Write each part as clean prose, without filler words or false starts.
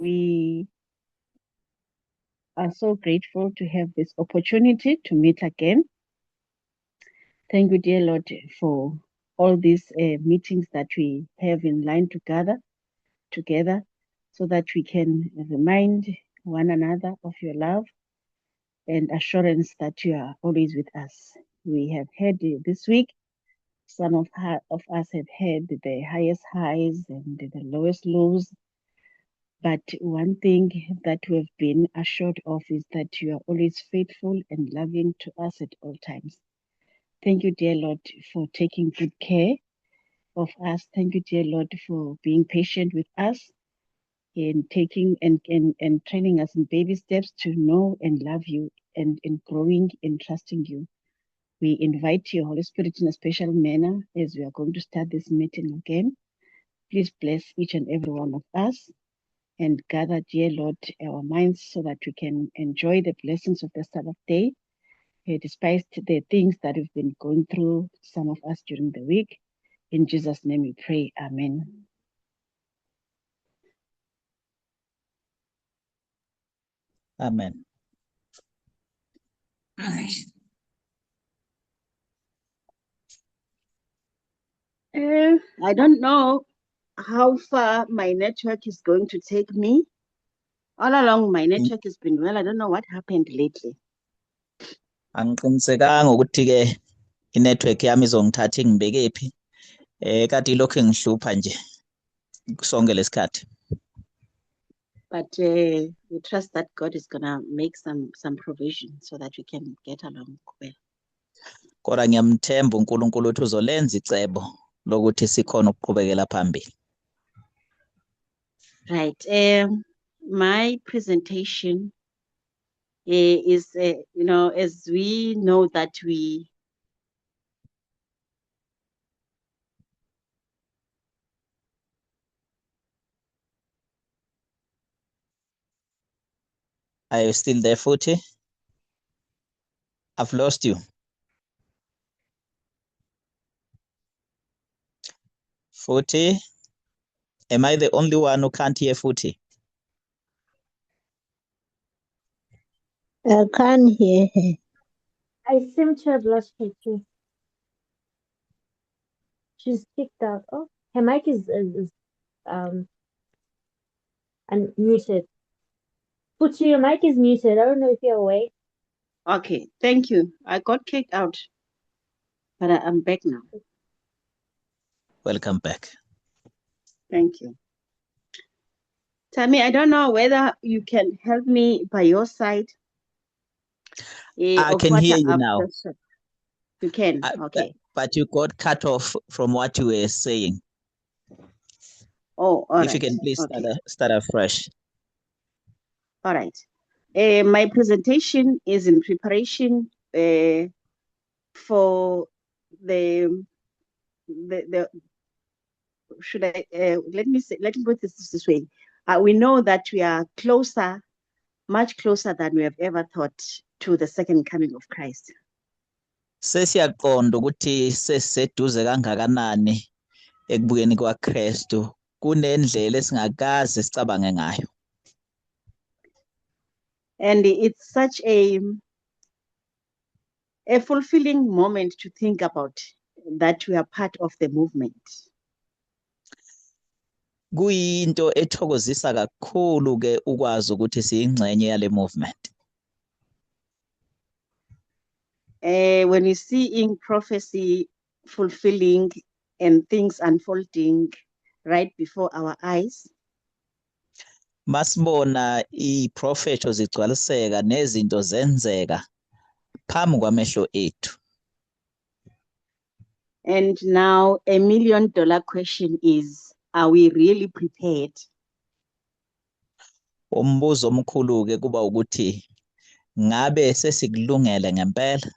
We are so grateful to have this opportunity to meet again. Thank you, dear Lord, for all these meetings that we have in line together so that we can remind one another of your love and assurance that you are always with us. We have had this week, some of us have had the highest highs and the lowest lows. But one thing that we've been assured of is that you are always faithful and loving to us at all times. Thank you, dear Lord, for taking good care of us. Thank you, dear Lord, for being patient with us in taking and training us in baby steps to know and love you and in growing and trusting you. We invite your Holy Spirit in a special manner as we are going to start this meeting again. Please bless each and every one of us and gather, dear Lord, our minds so that we can enjoy the blessings of the Sabbath day, despite the things that we've been going through, some of us during the week. In Jesus' name we pray, amen. Amen. I don't know how far my network is going to take me. All along, my network has been well. I don't know what happened lately. Angiqinisekanga ukuthi ke inetwork yami izongithatha ingibeke phi. Kade ilokhu ngihlupha nje sonke lesikhathi. But we trust that God is gonna make some provision so that we can get along well. Kodwa ngiyamthemba uNkulunkulu ukuthi uzolenza icebo lokuthi sikhona ukuqhubekela phambili. Right. My presentation is, as we know that we Are you still there, Futhi? I've lost you. Futhi, am I the only one who can't hear Futhi? I can't hear her. I seem to have lost her too. She's kicked out. Oh, her mic is unmuted. Fuchi, your mic is muted. I don't know if you're awake. Okay, thank you. I got kicked out, but I'm back now. Welcome back. Thank you. Tammy, I don't know whether you can help me by your side. I can hear you now. You can, okay. But you got cut off from what you were saying. Oh, all right. If you can please start afresh. All right. My presentation is in preparation for the should I let me put this way. We know that we are closer, much closer than we have ever thought to the second coming of Christ. Sesiyaqonda ukuthi sesiseduze kangakanani ekubuyeni kwaKristu kunendlela esingakaze sicabange ngayo. And it's such a fulfilling moment to think about that we are part of the movement. Kuyinto ethokozisa kakhulu ke ukwazi ukuthi siyingxenye yale movement. When you see in prophecy fulfilling and things unfolding right before our eyes, masibona iprofeto zigcwaliseka nezinto zenzeka phambi kwamehlo ethu. And now $1 million question is, are we really prepared? Umbuzo omkhulu ke kuba ukuthi ngabe sesikulungele ngempela.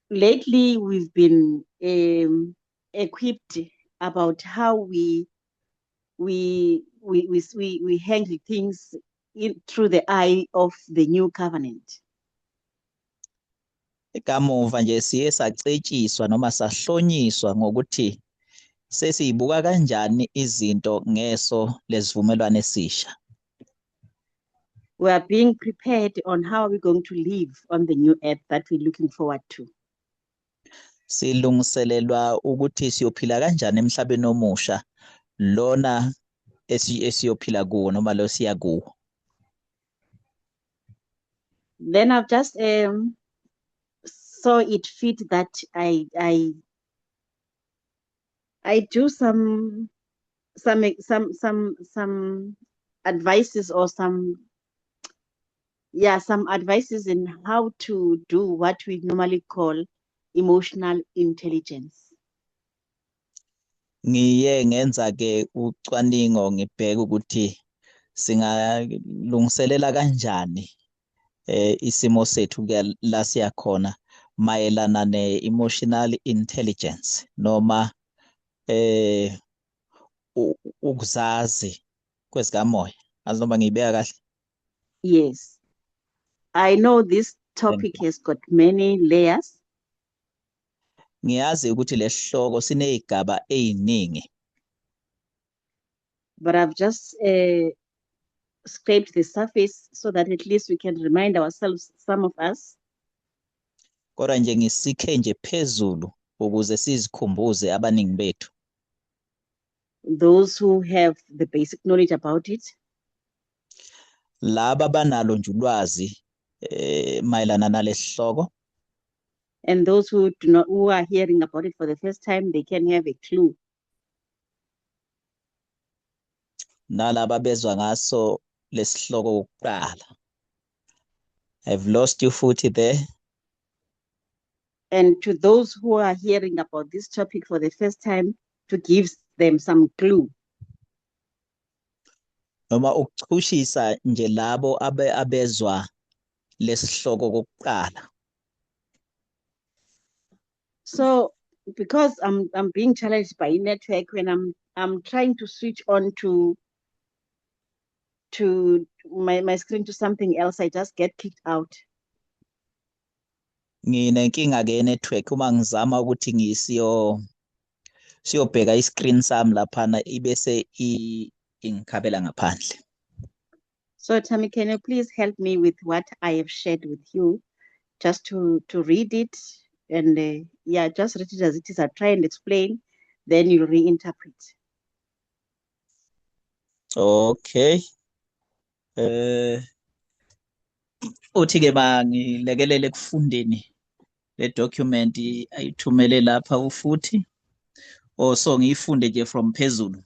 Lately we've been equipped about how we handle things through the eye of the new covenant. Kamuva nje siye sacetshiswa noma sahlonyiswa ngokuthi sesiyibuka kanjani izinto ngeso lesivumelwano esisha. We are being prepared on how we're going to live on the new earth that we're looking forward to. Silungiselelwa ukuthi siyophila kanjani emhlabeni omusha lona esiyophila kuwo noma lo siya kuwo. Then I've just saw it fit that I do some advices or some advices in how to do what we normally call emotional intelligence. Ngiye ngenza ke ucwaningo ngibheka ukuthi singalungiselela kanjani isimo sethu ke la siya khona mayelana ne-emotional intelligence noma ukuzazi kwezikamoya. Azi noma ngiyibeka kahle. Yes, I know this topic has got many layers. Ngiyazi ukuthi lesihloko sinezigaba eziningi. But I've just scraped the surface so that at least we can remind ourselves, some of us. Kodwa nje ngisikhe nje phezulu ukuze sizikhumbuze abaningi bethu. Those who have the basic knowledge about it. Laba banalo nje ulwazi mayelana nalesihloko. And those who do not, who are hearing about it for the first time, they can have a clue. Nalaba bezwa ngaso lesihloko ukuqala. I've lost you futhi there. And to those who are hearing about this topic for the first time, to give them some clue. Noma ukuchushisa nje labo abezwa lesihloko kokuqala. So because I'm being challenged by network when I'm trying to switch on to my screen to something else, I just get kicked out. Nginenkinga ke network uma ngizama ukuthi siyobheka iscreen sami laphana ibese ingikhabela ngaphandle. So Tammy, can you please help me with what I have shared with you, just to read it and just read it as it is. I'll try and explain, then you'll reinterpret. Okay. Uthi ke bangilekelele kufundeni le document ayithumele lapha ufuthi so ngiyifunde nje from phezulu.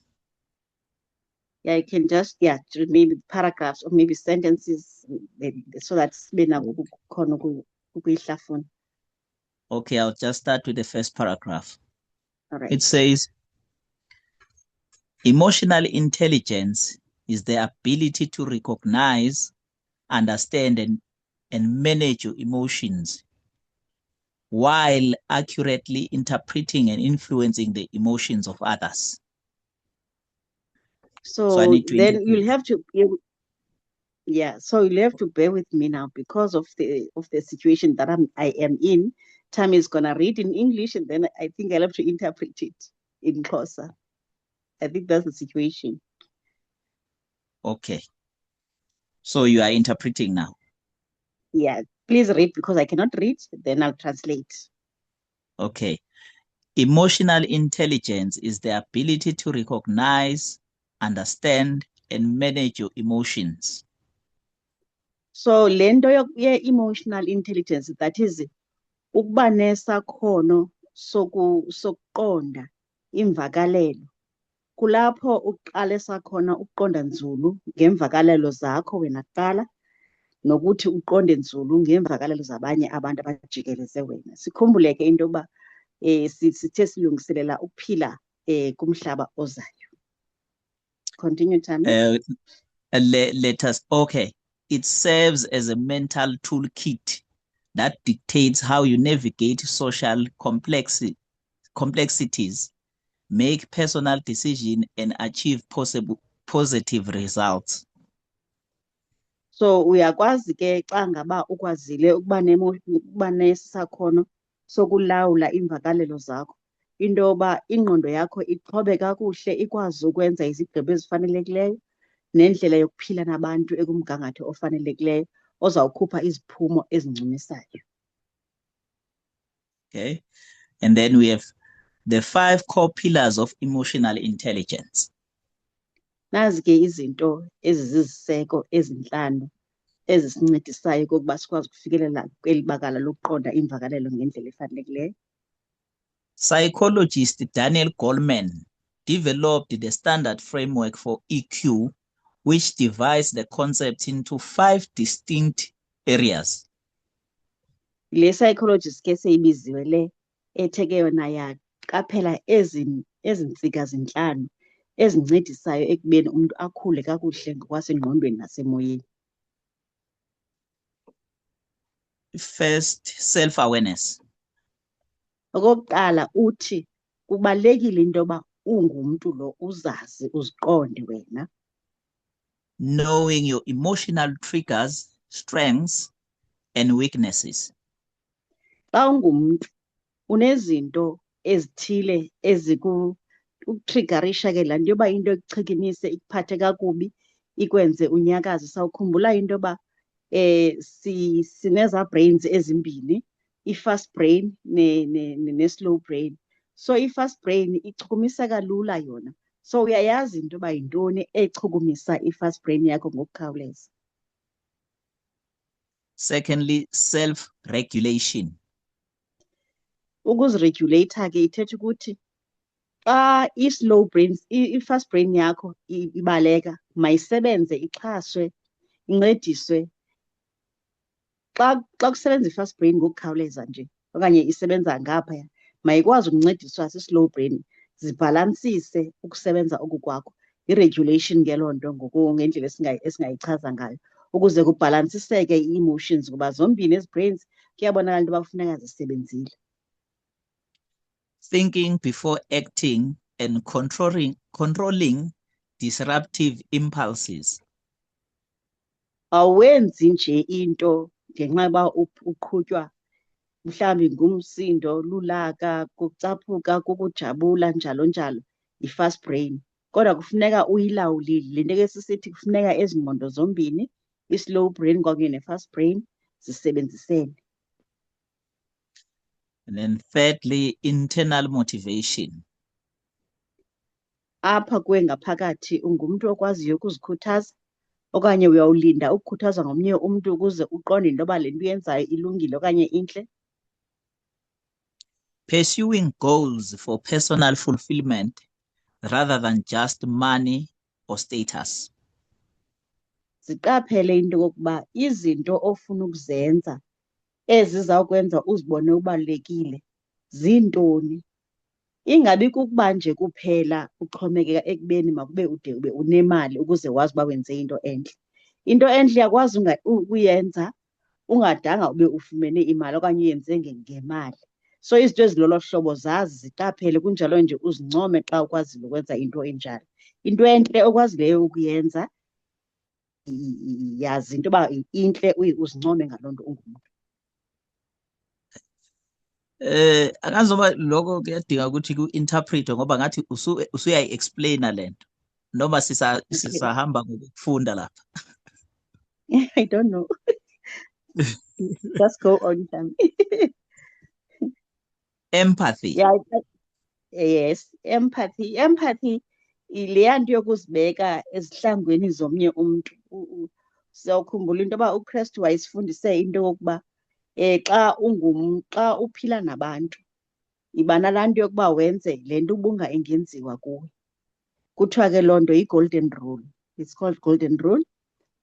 Yeah, you can just maybe paragraphs or maybe sentences so that Okay, I'll just start with the first paragraph. All right. It says, emotional intelligence is the ability to recognize, understand, and manage your emotions while accurately interpreting and influencing the emotions of others. So I need to then you'll have to, so you'll have to bear with me now because of the situation that I am in. Tammy is gonna read in English, and then I think I'll have to interpret it in Xhosa. I think that's the situation. Okay. So you are interpreting now. Yeah, please read because I cannot read, then I'll translate. Okay. Emotional intelligence is the ability to recognize, understand, and manage your emotions. So lento emotional intelligence, that is ukuba nesakhono sokuqonda imvakalelo. Kulapho uqala esakhona ukuqonda nzulu ngemvakalelo zakho wena kuqala, nokuthi uqonde nzulu ngemvakalelo zabanye abantu abajikeleze wena. Sikhumbule ke into yokuba sithe silungiselela ukuphila kumhlaba ozayo. Continue, Tammy. Let us, okay. It serves as a mental toolkit that dictates how you navigate social complexities, make personal decisions, and achieve positive results. So uyakwazi ke xa ngaba ukwazile ukuba nesakhono sokulawula imvakalelo zakho, into yoba ingqondo yakho ixhobe kakuhle ikwazi ukwenza izigqibo ezifanelekileyo nendlela yokuphila nabantu ekumgangatho ofanelekileyo ozawukhupha iziphumo ezincumisayo. Okay. And then we have the 5 core pillars of emotional intelligence. Nazi ke izinto eziziseko ezinhlanu ezisincedisayo kokuba sikwazi ukufikelela kweli bakala lokuqonda imvakalelo ngendlela efanelekileyo. Psychologist Daniel Goleman developed the standard framework for EQ, which divides the concept into 5 distinct areas. Le psychologist ke seyibiziwe le ethe ke yona yaqaphela ezintsika zinhlanu ezincedisayo ekubeni umuntu akhule kakuhle ngokwasengqondweni nasemoyeni. First, self-awareness. Okokuqala uthi kubalekile into yoba ungumuntu lo uzazi uziqonde wena. Knowing your emotional triggers, strengths, and weaknesses. Xa ungumuntu unezinto ezithile ukutriggerisha ke laa nto yoba into ekuchikimise ikuphathe kakubi ikwenze unyakaze. Sawukhumbula into yoba sineza brains ezimbini, i-fast brain ne-slow brain. So i-fast brain ichukumisa kalula yona. So uyayazi into yoba yintoni echukumisa i-fast brain yakho ngokukhawuleza. Secondly, self-regulation. Ukuziregulator ke ithetha ukuthi xa i-slow brain, i-fast brain yakho ibaleka, mayisebenze ixhaswe, incediswe. Xa kusebenza i-fast brain ngokukhawuleza nje okanye isebenza ngaphaya, mayikwazi ukuncediswa si-slow brain zibhalansise ukusebenza oku kwakho. I-regulation ke loo nto ngendlela esingayichaza ngayo, ukuze kubhalansiseke ii-emotions kuba zombini ezi brains kuyabonakala into yoba kufuneka zisebenzile. Thinking before acting and controlling disruptive impulses. Awenzi nje into ngenxa yoba uqhutywa mhlawumbi ngumsindo, lulaka, kucaphuka, kukujabula njalo njalo, yi-fast brain. Kodwa kufuneka uyilawulile. Le nto ke sisithi kufuneka ezi ngqondo zombini, i-slow brain kwakunye ne-fast brain, zisebenzisene. And then thirdly, internal motivation. Apha kuwe ngaphakathi ungumntu okwaziyo ukuzikhuthaza okanye uyawulinda ukukhuthazwa ngomnye umntu ukuze uqonde into yoba le nto uyenzayo ilungile okanye intle. Pursuing goals for personal fulfillment rather than just money or status. Ziqaphele into yokuba izinto ofuna ukuzenza ezizawukwenza uzibone ubalulekile zintoni. Ingabi kukuba nje kuphela uxhomekeka ekubeni makube ude ube unemali ukuze wazi uba wenze into entle. Into entle uyakwazi ukuyenza ungadanga ube ufumene imali okanye uyenze ngemali. So izinto ezilolo hlobo zazi, ziqaphele, kunjalo nje uzincome xa ukwazile ukwenza into enjalo. Into entle okwazileyo ukuyenza yazi into yoba intle uzincome ngaloo nto ungumntu. Akazoba lokho kuyadinga ukuthi ku-interpretwe ngoba ngathi usuyayi-explaina lento noma sisahamba ngokufunda lapha. I don't know. Just go on, Tammy. Empathy. Yeah, yes, empathy. Empathy ileya nto yokuzibeka ezihlangweni zomnye umntu. Siyawukhumbula into yoba uKristu wayesifundise into yokuba xa uphila nabantu iba nalaa nto yokuba wenze le nto engenziwa kuwe. Kuthiwa ke loo nto yi-golden rule. It's called golden rule.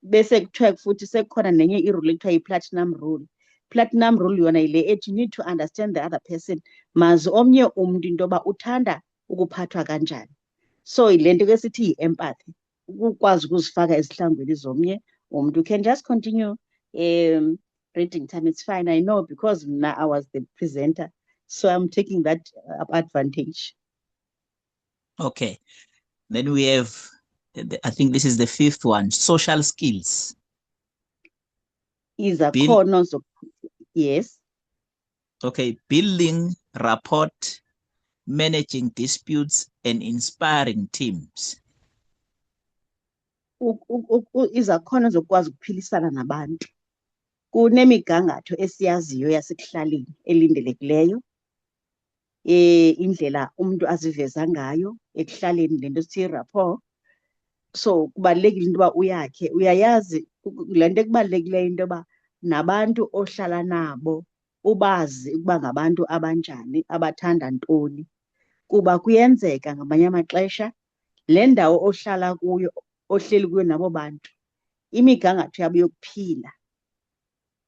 Bese kuthiwa futhi sekukhona nenye irule ekuthiwa yi-platinum rule. Platinum rule yona yile ethi you need to understand the other person. Mazi omnye umntu into yoba uthanda ukuphathwa kanjani. So yile nto ke sithi yi-empathy. Ukukwazi ukuzifaka ezihlangweni zomnye umntu. You can just continue reading time. It's fine. I know because now I was the presenter. So I'm taking that advantage. Okay. Then we have, I think this is the 5th one, social skills. Yes. Okay. Building rapport, managing disputes, and inspiring teams. Izakhono zokwazi ukuphilisana nabantu. Kunemigangatho esiyaziyo yasekuhlaleni elindelekileyo. Indlela umuntu aziveza ngayo ekuhlaleni, lento sithi rapport. So kubalulekile into yoba uyayazi le nto ekubalulekileyo into yoba nabantu ohlala nabo ubazi ukuba ngabantu abanjani, abathanda ntoni. Kuba kuyenzeka ngamanye amaxesha le ndawo ohlala kuyo, ohleli kuyo nabo bantu, imigangatho yabo yokuphila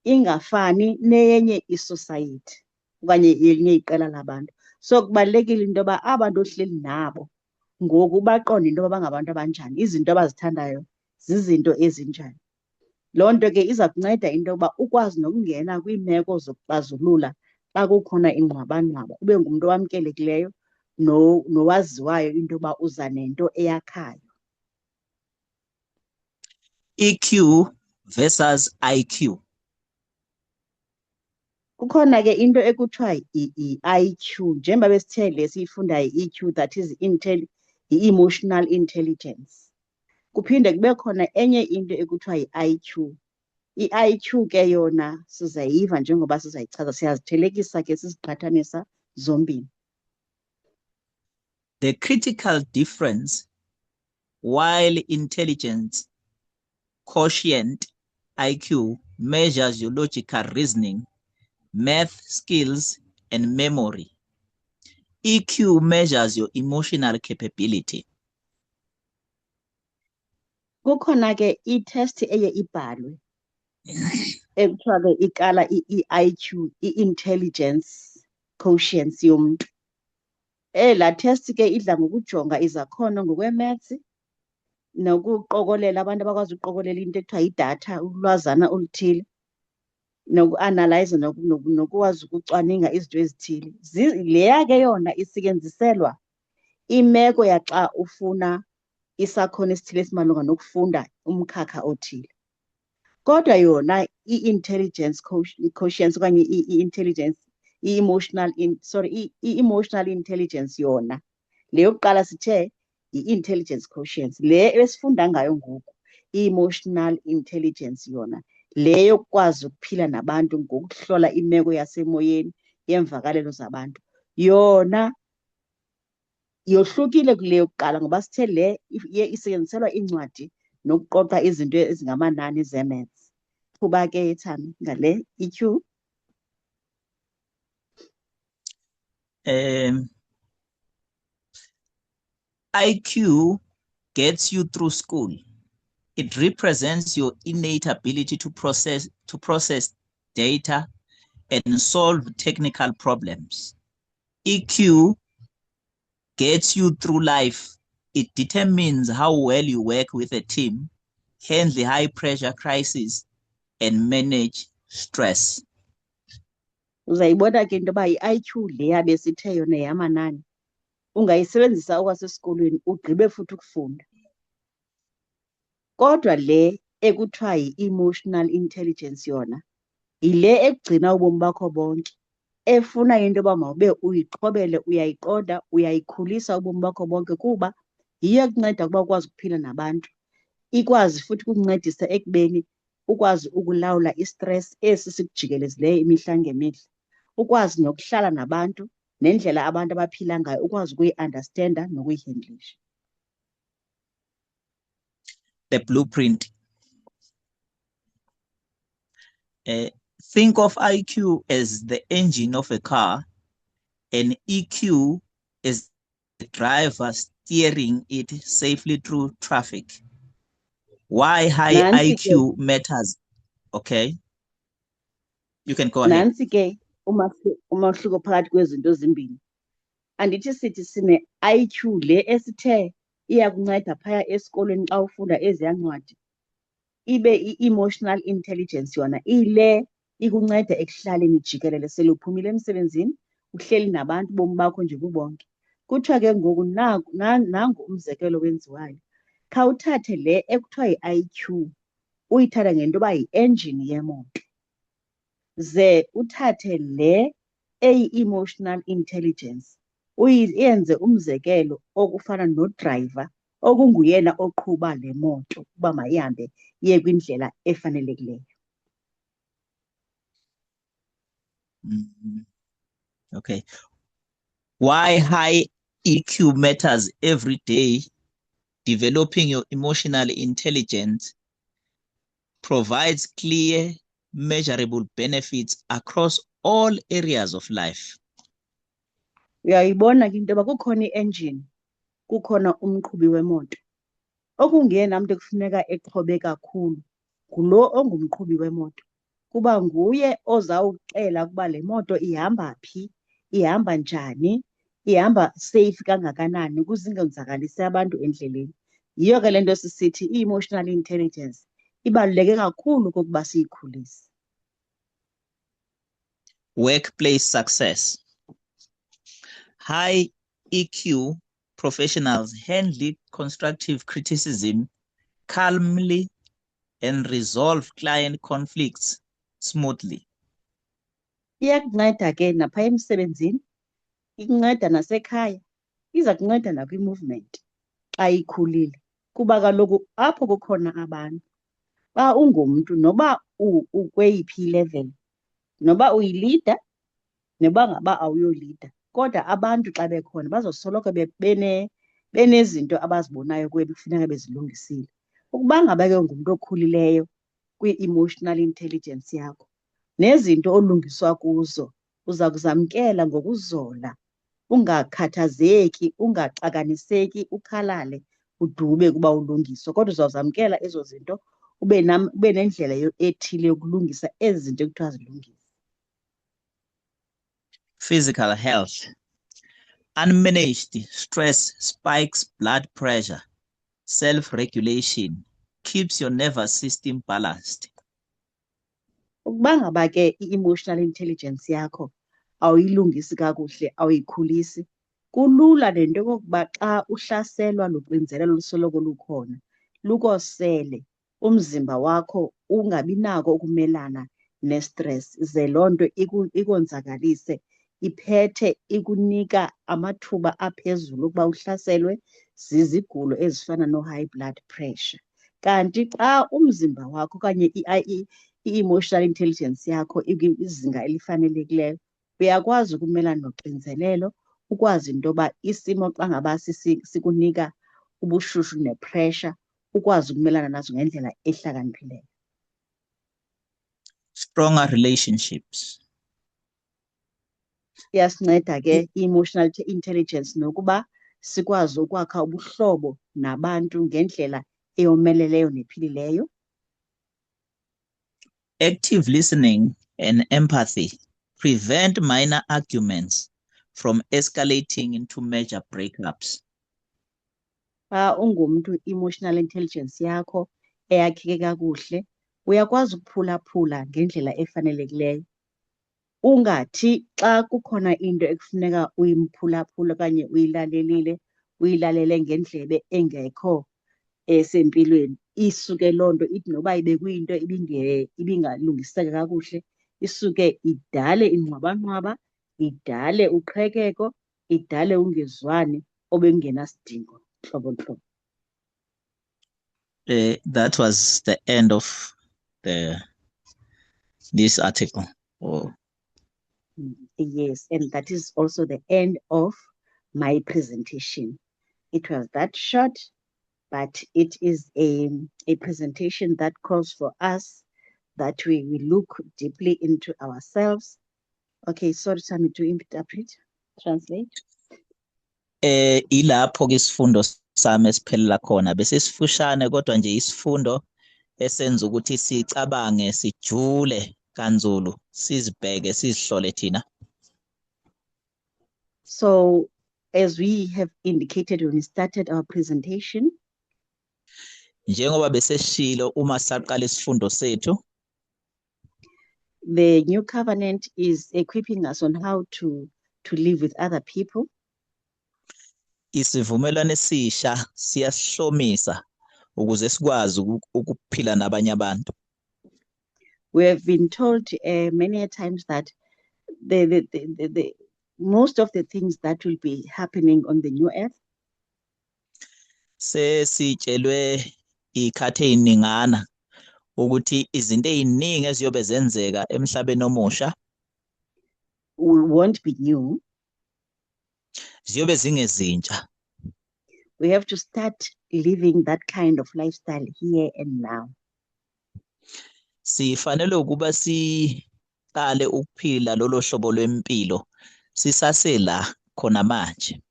ingafani neyenye isosayiti okanye elinye iqela labantu. So kubalulekile into yoba abantu ohleli nabo ngoku baqonde into yoba bangabantu abanjani, izinto abazithandayo zizinto ezinjani. Loo nto ke iza kunceda into yoba ukwazi nokungena kwiimeko zokuxazulula xa kukhona ingxwabangxwaba, ube ngumntu owamkelekileyo nowaziwayo into yoba uza nento eyakhayo. EQ versus IQ. Kukhona ke into ekuthiwa i-IQ, njengoba besithe le siyifundayo i-EQ, that is i-emotional intelligence. Kuphinde kube khona enye into ekuthiwa yi-IQ. I-IQ ke yona sizayiva njengoba sizayichaza, siyazithelekisa ke siziqhathanisa zombini. The critical difference, while intelligence quotient IQ measures your logical reasoning, math skills, and memory, EQ measures your emotional capability. Kukhona ke i-test eye ibhalwe ekuthiwa ke ikala i-IQ, i-intelligence quotient yomntu. Laa test ke idla ngokujonga izakhono ngokwe-maths nokuqokolela, abantu abakwazi ukuqokolela into ekuthiwa yidatha, ulwazana oluthile, nokuanalyze nokwazi ukucwaninga izinto ezithile. Leya ke yona isetyenziselwa imeko yaxa ufuna isakhono esithile esimalunga nokufunda umkhakha othile. Kodwa yona i-intelligence quotient okanye i-intelligence, i-emotional intelligence yona, le yokuqala sithe yi-intelligence quotient, le esifunda ngayo ngoku i-emotional intelligence yona, le yokukwazi ukuphila nabantu ngokuhlola imeko yasemoyeni, yeemvakalelo zabantu, yona yohlukile kule yokuqala ngoba sithe le isetyenziselwa iincwadi nokuqoqa izinto ezingamanani ze-maths. Kuba ke Thami ngale EQ. IQ gets you through school. It represents your innate ability to process data and solve technical problems. EQ gets you through life. It determines how well you work with a team, handle high pressure crises, and manage stress. Uzayibona ke into yoba i-IQ le yabe sithe yona yamanani ungayisebenzisa okwasesikolweni ugqibe futhi ukufunda. Kodwa le ekuthiwa yi-emotional intelligence yona yile ekugcina ubomi bakho bonke, efuna into yoba mawube uyiqhobele, uyayiqonda, uyayikhulisa ubomi bakho bonke, kuba yiyo ekunceda ukuba ukwazi ukuphila nabantu, ikwazi futhi ukuncedisa ekubeni ukwazi ukulawula i-stress esi sikujikelezileyo imihla ngemihla, ukwazi nokuhlala nabantu nendlela abantu abaphila ngayo, ukwazi ukuyi-understanda nokuyihendlisha. The blueprint. Think of IQ as the engine of a car and EQ as the driver steering it safely through traffic. Why high IQ matters. Okay. You can go ahead. Nansi ke umahluko phakathi kwezinto ezimbini. Andithi sithi sine IQ le esithe iyakunceda phaya esikolweni xa ufunda eziya ncwadi, ibe i-emotional intelligence yona ile ikunceda ekuhlaleni jikelele sele uphumile emsebenzini, uhleli nabantu bomi bakho nje bubonke. Kuthiwa ke ngoku nangu umzekelo wenziwayo. Khawuthathe le ekuthiwa yi-IQ uyithatha ngento yoba yi-engine yemoto, ze uthathe le eyi-emotional intelligence Uyenze umzekelo okufana nodriver okunguyena oqhuba le moto uba mayihambe iye kwindlela efanelekileyo. Okay. Why high EQ matters every day. Developing your emotional intelligence provides clear, measurable benefits across all areas of life. Uyayibona ke into yoba kukhona i-engine, kukhona umqhubi wemoto. Okungeyena mntu ekufuneka exhobe kakhulu ngulo ongumqhubi wemoto, kuba nguye ozawuxela ukuba le moto ihamba phi, ihamba njani, ihamba safe kangakanani ukuze ingonzakalisi abantu endleleni. Yiyo ke le nto sisithi i-emotional intelligence ibaluleke kakhulu kokuba siyikhulise. Workplace success. High EQ professionals handle constructive criticism calmly and resolve client conflicts smoothly. Iyakunceda ke napha emsebenzini, ikunceda nasekhaya, iza kunceda nakwi-movement xa ikhulile. Kuba kaloku apho kukhona abantu, xa ungumntu noba ukweyiphi i-level, noba uyilida, noba ngaba awuyolida, kodwa abantu xa bekhona bazosoloko benezinto abazibonayo kuwe kufuneka bezilungisile. Ukuba ngaba ke ngumntu okhulileyo kwi-emotional intelligence yakho, nezinto olungiswa kuzo uza kuzamkela ngokuzola, ungakhathazeki, ungaxakaniseki, ukhalale, udube kuba ulungiswa. Kodwa uzawuzamkela ezo zinto, ube nendlela ethile yokulungisa ezi zinto ekuthiwa zilungise. Physical health. Unmanaged stress spikes blood pressure. Self-regulation keeps your nervous system balanced. Ukuba ngaba ke i-emotional intelligence yakho awuyilungisi kakuhle, awuyikhulisi, kulula nento yokokuba xa uhlaselwa luxinzelelo lusoloko lukhona, lukosele, umzimba wakho ungabi nako ukumelana nestress, ze loo nto ikonzakalise, iphethe ikunika amathuba aphezulu ukuba uhlaselwe zizigulo ezifana no-high blood pressure. Kanti xa umzimba wakho okanye i-emotional intelligence yakho izinga elifanelekileyo, uyakwazi ukumelana noxinzelelo, ukwazi into yoba isimo xa ngaba sikunika ubushushu nepressure, ukwazi ukumelana nazo ngendlela ehlakaniphileyo. Stronger relationships. Iyasinceda ke i-emotional intelligence nokuba sikwazi ukwakha ubuhlobo nabantu ngendlela eyomeleleyo nephilileyo. Active listening and empathy prevent minor arguments from escalating into major breakups. Xa ungumntu emotional intelligence yakho eyakheke kakuhle, uyakwazi ukuphulaphula ngendlela efanelekileyo. Ungathi xa kukhona into ekufuneka uyimphulaphula okanye uyilalele ngendlebe engekho esempilweni, isuke loo nto ithi noba ibekuyinto ibingalungiseka kakuhle, isuke idale ingxwabanqwaba, idale uqhekeko, idale ungezwani obekungenasidingo ntlobo. That was the end of this article. Oh. Yes, and that is also the end of my presentation. It was that short, but it is a presentation that calls for us that we look deeply into ourselves. Okay, sorry, Sami, to interpret, translate. Ilapho ke isifundo sami esiphelela khona bese sifushane kodwa nje isifundo esenza ukuthi sicabange, sijule kanzulu, sizibheke, sizihlole thina. So, as we have indicated when we started our presentation, njengoba beseshilo uma saqala isifundo sethu, the new covenant is equipping us on how to live with other people. Isivumelwano esisha siyasihlomisa ukuze sikwazi ukuphila nabanye abantu. We have been told many times that the most of the things that will be happening on the new earth. Sesitshelwe ikhathe iningana ukuthi izinto eziningi eziyobe zenzeka emhlabeni omusha Won't be new. ziyobe zingezintsha. We have to start living that kind of lifestyle here and now. Sifanele ukuba siqale ukuphila lolo hlobo lwempilo sisasela khona manje.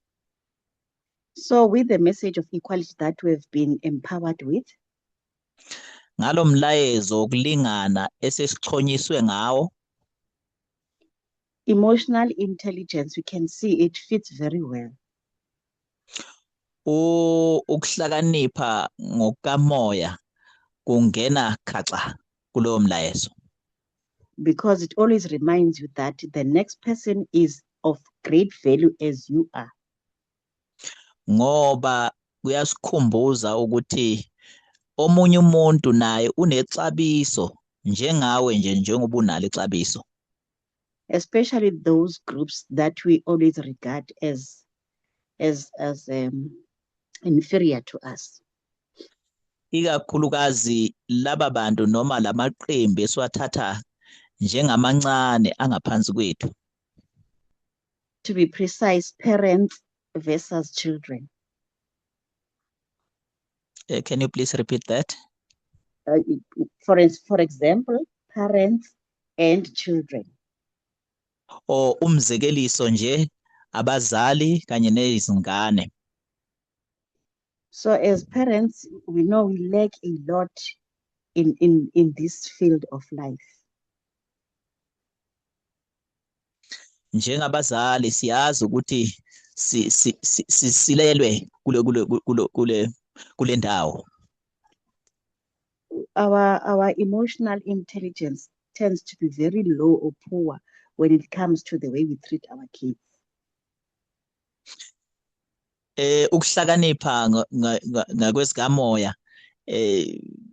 So with the message of equality that we've been empowered with, ngalo mlayezo wokulingana esesichonyiswe ngawo, emotional intelligence, we can see it fits very well. ukuhlakanipha ngokamoya kungena khaxa kulowo mlayezo. Because it always reminds you that the next person is of great value as you are. Ngoba kuyasikhumbuza ukuthi omunye umuntu naye unexabiso njengawe nje njengoba unalo ixabiso. Especially those groups that we always regard as inferior to us. Ikakhulukazi laba bantu noma lamaqembu esiwathatha njengamancane angaphansi kwethu. To be precise, parents versus children. Can you please repeat that? For example, parents and children. Or umzekeliso nje abazali kanye nezingane. So as parents, we know we lack a lot in this field of life. Njengabazali siyazi ukuthi silelwe kule ndawo. Our emotional intelligence tends to be very low or poor when it comes to the way we treat our kids. Ukuhlakanipha ngakwesikamoya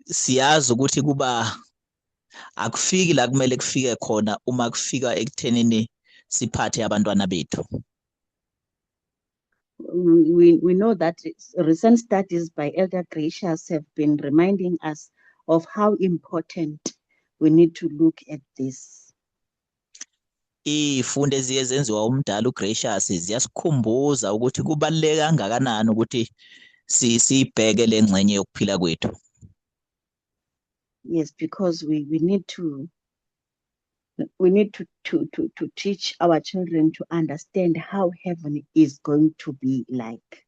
siyazi ukuthi kuba akufiki la kumele kufike khona uma kufika ekuthenini siphathe abantwana bethu. We know that recent studies by Elder Gracious have been reminding us of how important we need to look at this. Ifunde eziye zenziwa umdala uGracious ziyasikhumbuza ukuthi kubaluleke kangakanani ukuthi sibheke lengcenye yokuphila kwethu. Yes, because we need to teach our children to understand how heaven is going to be like.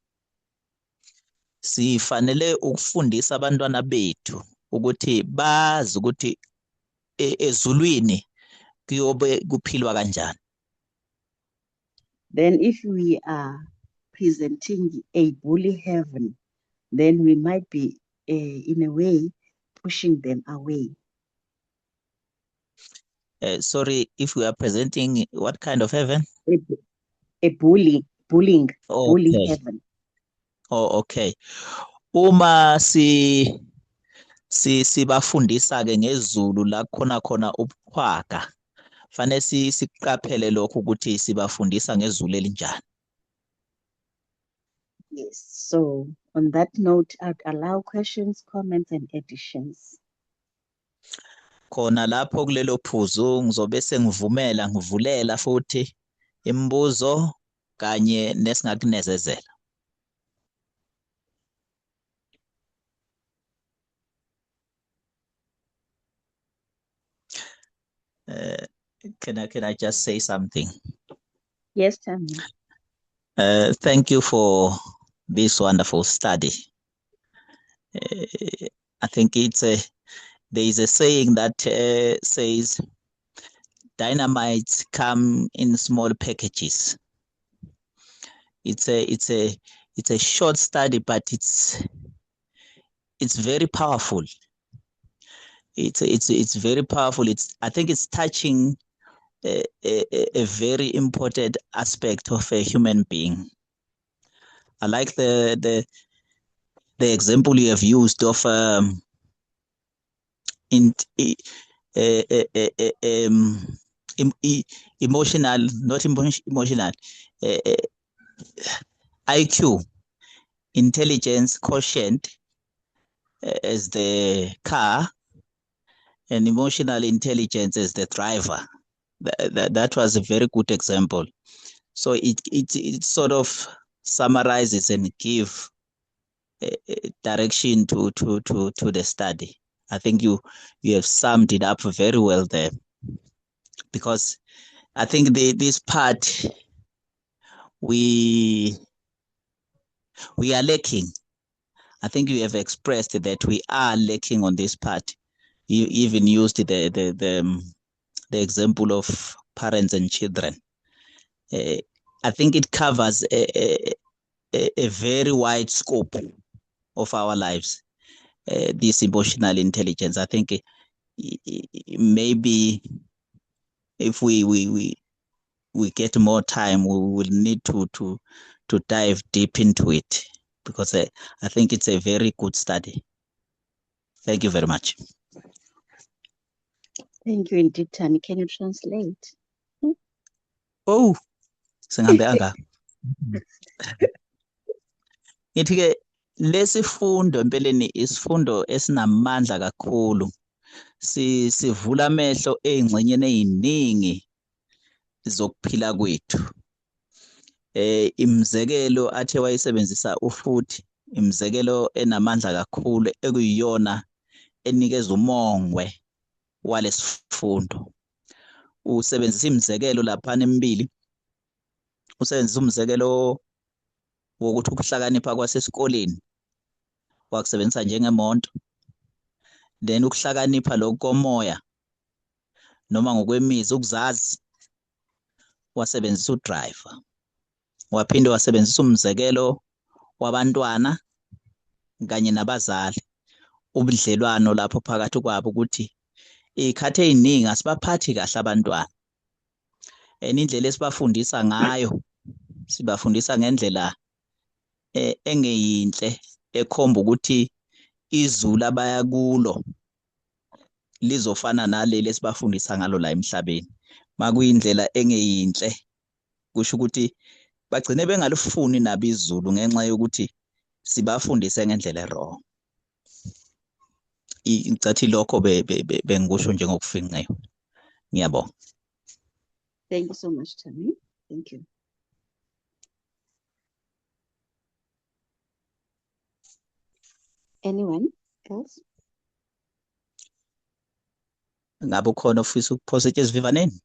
Sifanele ukufundisa abantwana bethu ukuthi bazi ukuthi ezulwini kuyobe kuphilwa kanjani. Then if we are presenting a bully heaven, then we might be in a way pushing them away. Sorry, if we are presenting what kind of heaven? A bullying heaven. Oh, okay. Uma sibafundisa ke ngezulu la khona ubukhwaga, fanele siqaphele lokho ukuthi sibafundisa ngezulu elinjani. Yes, so on that note, I'd allow questions, comments, and additions. Khona lapho kulelo phuzu ngizobe ngivulela futhi imibuzo kanye nesingakunezezela. Can I just say something? Yes, Tammy. Thank you for this wonderful study. I think there is a saying that says dynamites come in small packages. It's a short study, but it's very powerful. It's very powerful. I think it's touching a very important aspect of a human being. I like the example you have used of emotional, not emotional, IQ, intelligence quotient as the car, and emotional intelligence as the driver. That was a very good example. So it sort of summarizes and give direction to the study. I think you have summed it up very well there, because I think this part we are lacking. I think you have expressed that we are lacking on this part. You even used the example of parents and children. I think it covers a very wide scope of our lives. This emotional intelligence. I think maybe if we get more time, we will need to dive deep into it, because I think it's a very good study. Thank you very much. Thank you indeed, Tammy. Can you translate? Oh, singambe ngithi-ke lesifundo empeleni isifundo esinamandla kakhulu, sivula amehlo ey'ngxenyeni ey'ningi zokuphila kwethu. Imizekelo athe wayisebenzisa ufuthi, imizekelo enamandla kakhulu ekuyiyona enikeza umongwe walesifundo. Usebenzisa imizekelo laphana emibili. Usebenzisa umzekelo wokuthi ukuhlakanipha kwasesikoleni wakusebenzisa njengemonto, then ukuhlakanipha lokhu komoya noma ngokwemizi, ukuzazi, wasebenzisa udriver. Waphinde wasebenzisa umzekelo wabantwana kanye nabazali, ubudlelwano lapho phakathi kwabo, ukuthi iy'khathi ey'ningi asibaphathi kahle abantwana, and indlela esibafundisa ngayo, sibafundisa ngendlela engeyinhle, ekhomba ukuthi izulu abaya kulo lizofana naleli esibafundisa ngalo la emhlabeni. Makuyindlela engeyinhle, kusho ukuthi bagcine bengalifuni nabo izulu ngenxa yokuthi sibafundise ngendlela wrong. Ngicathi lokho bengikusho njengokufinqiwe. Ngiyabonga. Thank you so much, Tammy. Thank you. Anyone else? Ngabe ukhona ofisa ukuphosa esivivaneni?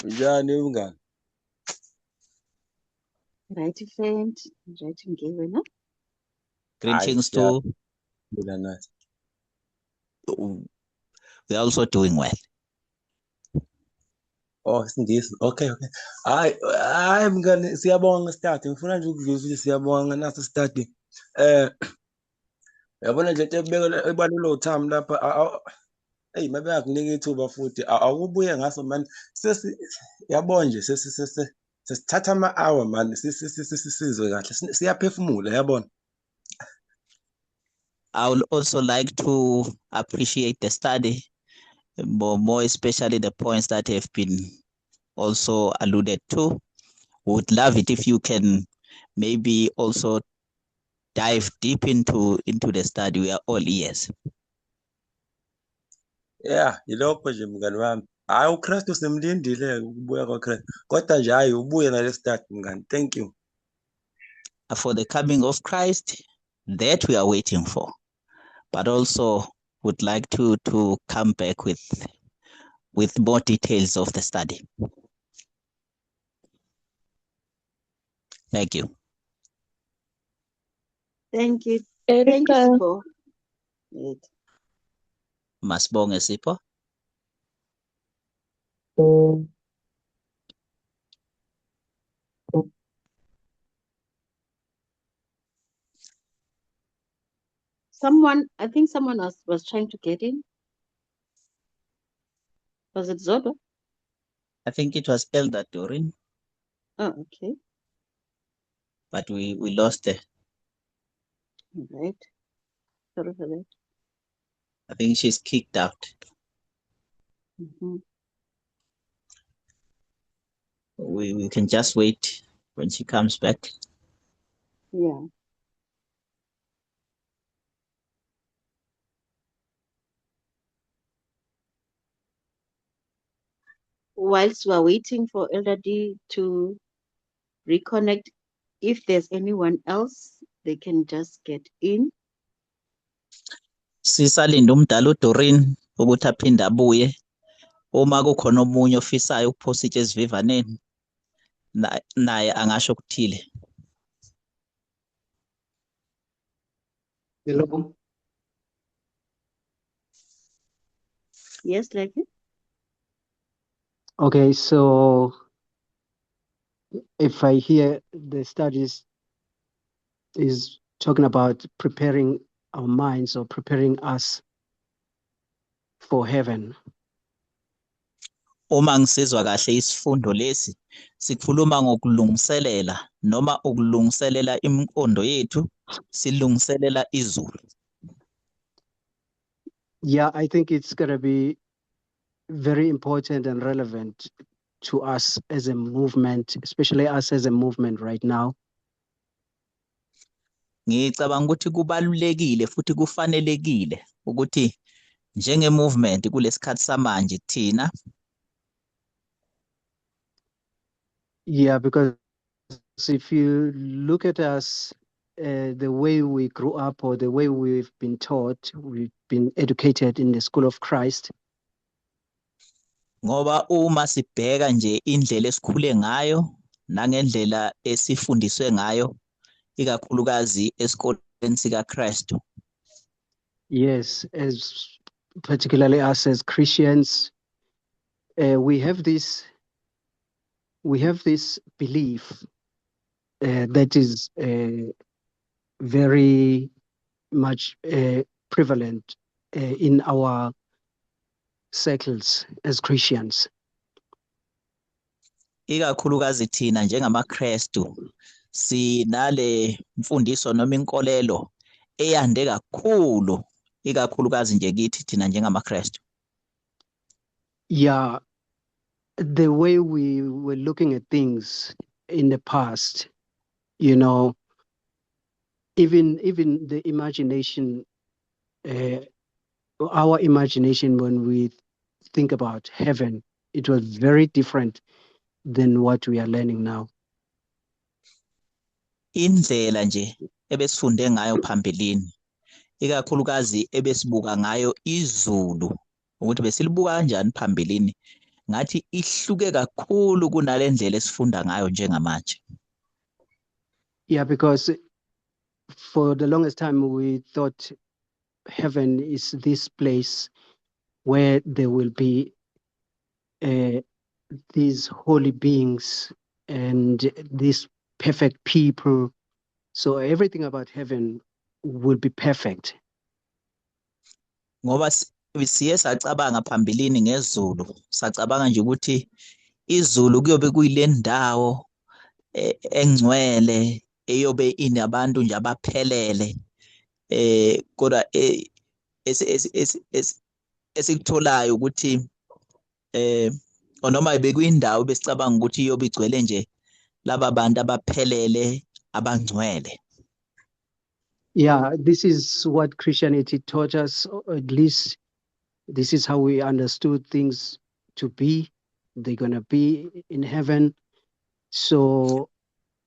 Njani mngani? Right, friend. Right, Ngewena. Greetings to. We are also doing well. Oh, isindisi. Okay. Hayi mngani, siyabonga study. Ngifuna nje ukuzwa ukuthi siyabonga naso study. Uyabona nje into ebalula uThami lapha. Hey, mabe akunika ithuba futhi awubuye ngaso manje yabona nje sesithatha ama-hour manje sizwe kahle siyaphefumula yabona. I would also like to appreciate the study, more especially the points that have been also alluded to. Would love it if you can maybe also dive deep into the study. We are all ears. Yeah, yilokho nje mngani wami. Hayi uKristu simlindile ukubuya kwaKristu. Kodwa nje hayi ubuye ngale study mngani. Thank you. For the coming of Christ that we are waiting for, but also would like to come back with more details of the study. Thank you. Thank you. Erica. Thank you, Sipho. Right. Masibonge Sipho. I think someone else was trying to get in. Was it Zodo? I think it was Elder Dorin. Oh, okay. But we lost it. All right. Sorry for that. I think she's kicked out. Mhm. We can just wait when she comes back. Yeah. Whilst we're waiting for Elder D to reconnect, if there's anyone else, they can just get in. Sisalinde umdala uDoreen ukuthi aphinde abuye. Uma kukhona omunye ofisayo ukuphosa itshe esivivaneni, naye angasho okuthile. Hello. Yes, Lucky? Okay, so if I hear the studies is talking about preparing our minds or preparing us for heaven. Uma ngisizwa kahle isifundo lesi sikhuluma ngokulungiselela noma ukulungiselela imiqondo yethu silungiselela izulu. Yeah, I think it's going to be very important and relevant to us as a movement, especially us as a movement right now. Ngicabanga ukuthi kubalulekile futhi kufanelekile ukuthi njenge movement kulesikhathi samanje thina. Yeah, because if you look at us, the way we grew up or the way we've been taught, we've been educated in the school of Christ. Ngoba uma sibheka nje indlela esikhule ngayo nangendlela esifundiswe ngayo ikakhulukazi esikoleni sika Kristu. Yes, as particularly us as Christians, we have this belief that is very much prevalent in our circles as Christians. Ikakhulukazi thina njengamaKristu sinale mfundiso noma inkolelo eyande kakhulu ikakhulukazi nje kithi thina njengamaKristu. Yeah, the way we were looking at things in the past, you know, even the imagination, our imagination when we think about heaven, it was very different than what we are learning now. Indlela nje ebesifunde ngayo phambilini ikakhulukazi ebesibuka ngayo izulu ukuthi besilibuka kanjani phambilini ngathi ihluke kakhulu kunalendlela esifunda ngayo njengamanje. Yeah, because for the longest time we thought heaven is this place where there will be these holy beings and these perfect people. So everything about heaven will be perfect. Ngoba siye sacabanga phambilini ngezulu, sacabanga nje ukuthi izulu kuyobe kuyile ndawo engcwele eyobe inabantu nje abaphelele kodwa esikutholayo ukuthi noma bekuyindawo besicabanga ukuthi iyobe igcwele nje laba bantu abaphelele abangcwele. Yeah, this is what Christianity taught us, or at least this is how we understood things to be. They're going to be in heaven. So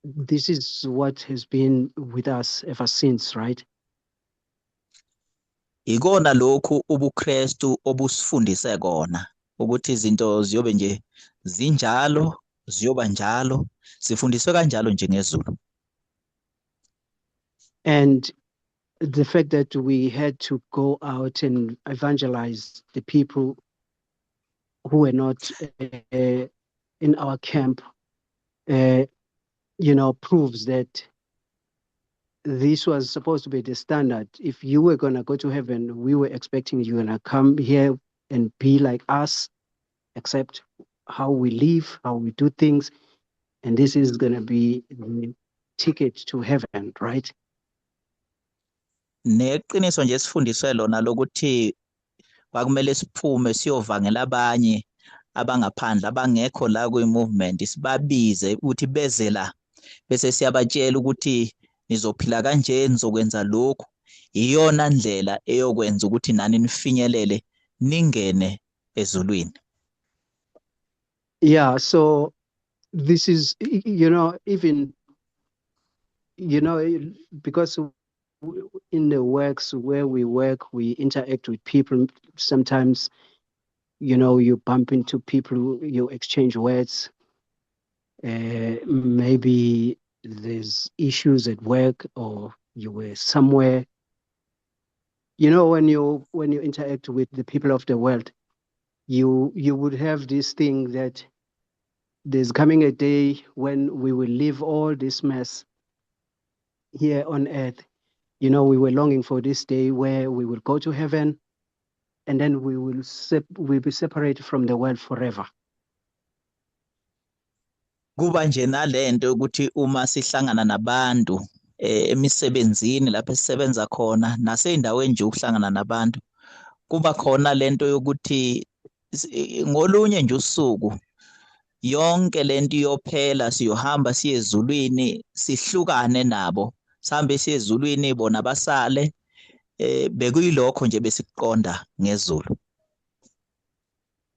this is what has been with us ever since, right? Ikona lokhu ubuKristu obusifundise kona ukuthi izinto ziyobe nje zinjalo, ziyoba njalo, sifundiswe kanjalo nje ngezulu. And the fact that we had to go out and evangelize the people who were not in our camp, proves that this was supposed to be the standard. If you were going to go to heaven, we were expecting you going to come here and be like us, accept how we live, how we do things. And this is going to be the ticket to heaven, right? Neqiniso nje sifundiswe lona lokuthi kwakumele siphume siyovangela abanye abangaphandle abangekho la kwi-movement, sibabize ukuthi beze la, bese siyabatshela ukuthi nizophila kanje, nizokwenza lokhu. Iyona ndlela eyokwenza ukuthi nani nifinyelele ningene ezulwini. Yeah, so this is, even, because in the works where we work, we interact with people. Sometimes, you bump into people, you exchange words. Maybe there's issues at work, or you were somewhere. When you interact with the people of the world, you would have this thing that there's coming a day when we will leave all this mess here on earth. We were longing for this day where we will go to heaven, and then we'll be separated from the world forever. Kuba nje nalento ukuthi uma sihlangana nabantu emisebenzini lapho esisebenza khona, nasey'ndaweni nje ukuhlangana nabantu, kuba khona lento yokuthi ngolunye nje usuku yonke lento iyophela, siyohamba siye ezulwini, sihlukane nabo, sihambe siye ezulwini bona basale. Bekuyilokho nje besikuqonda ngezulu.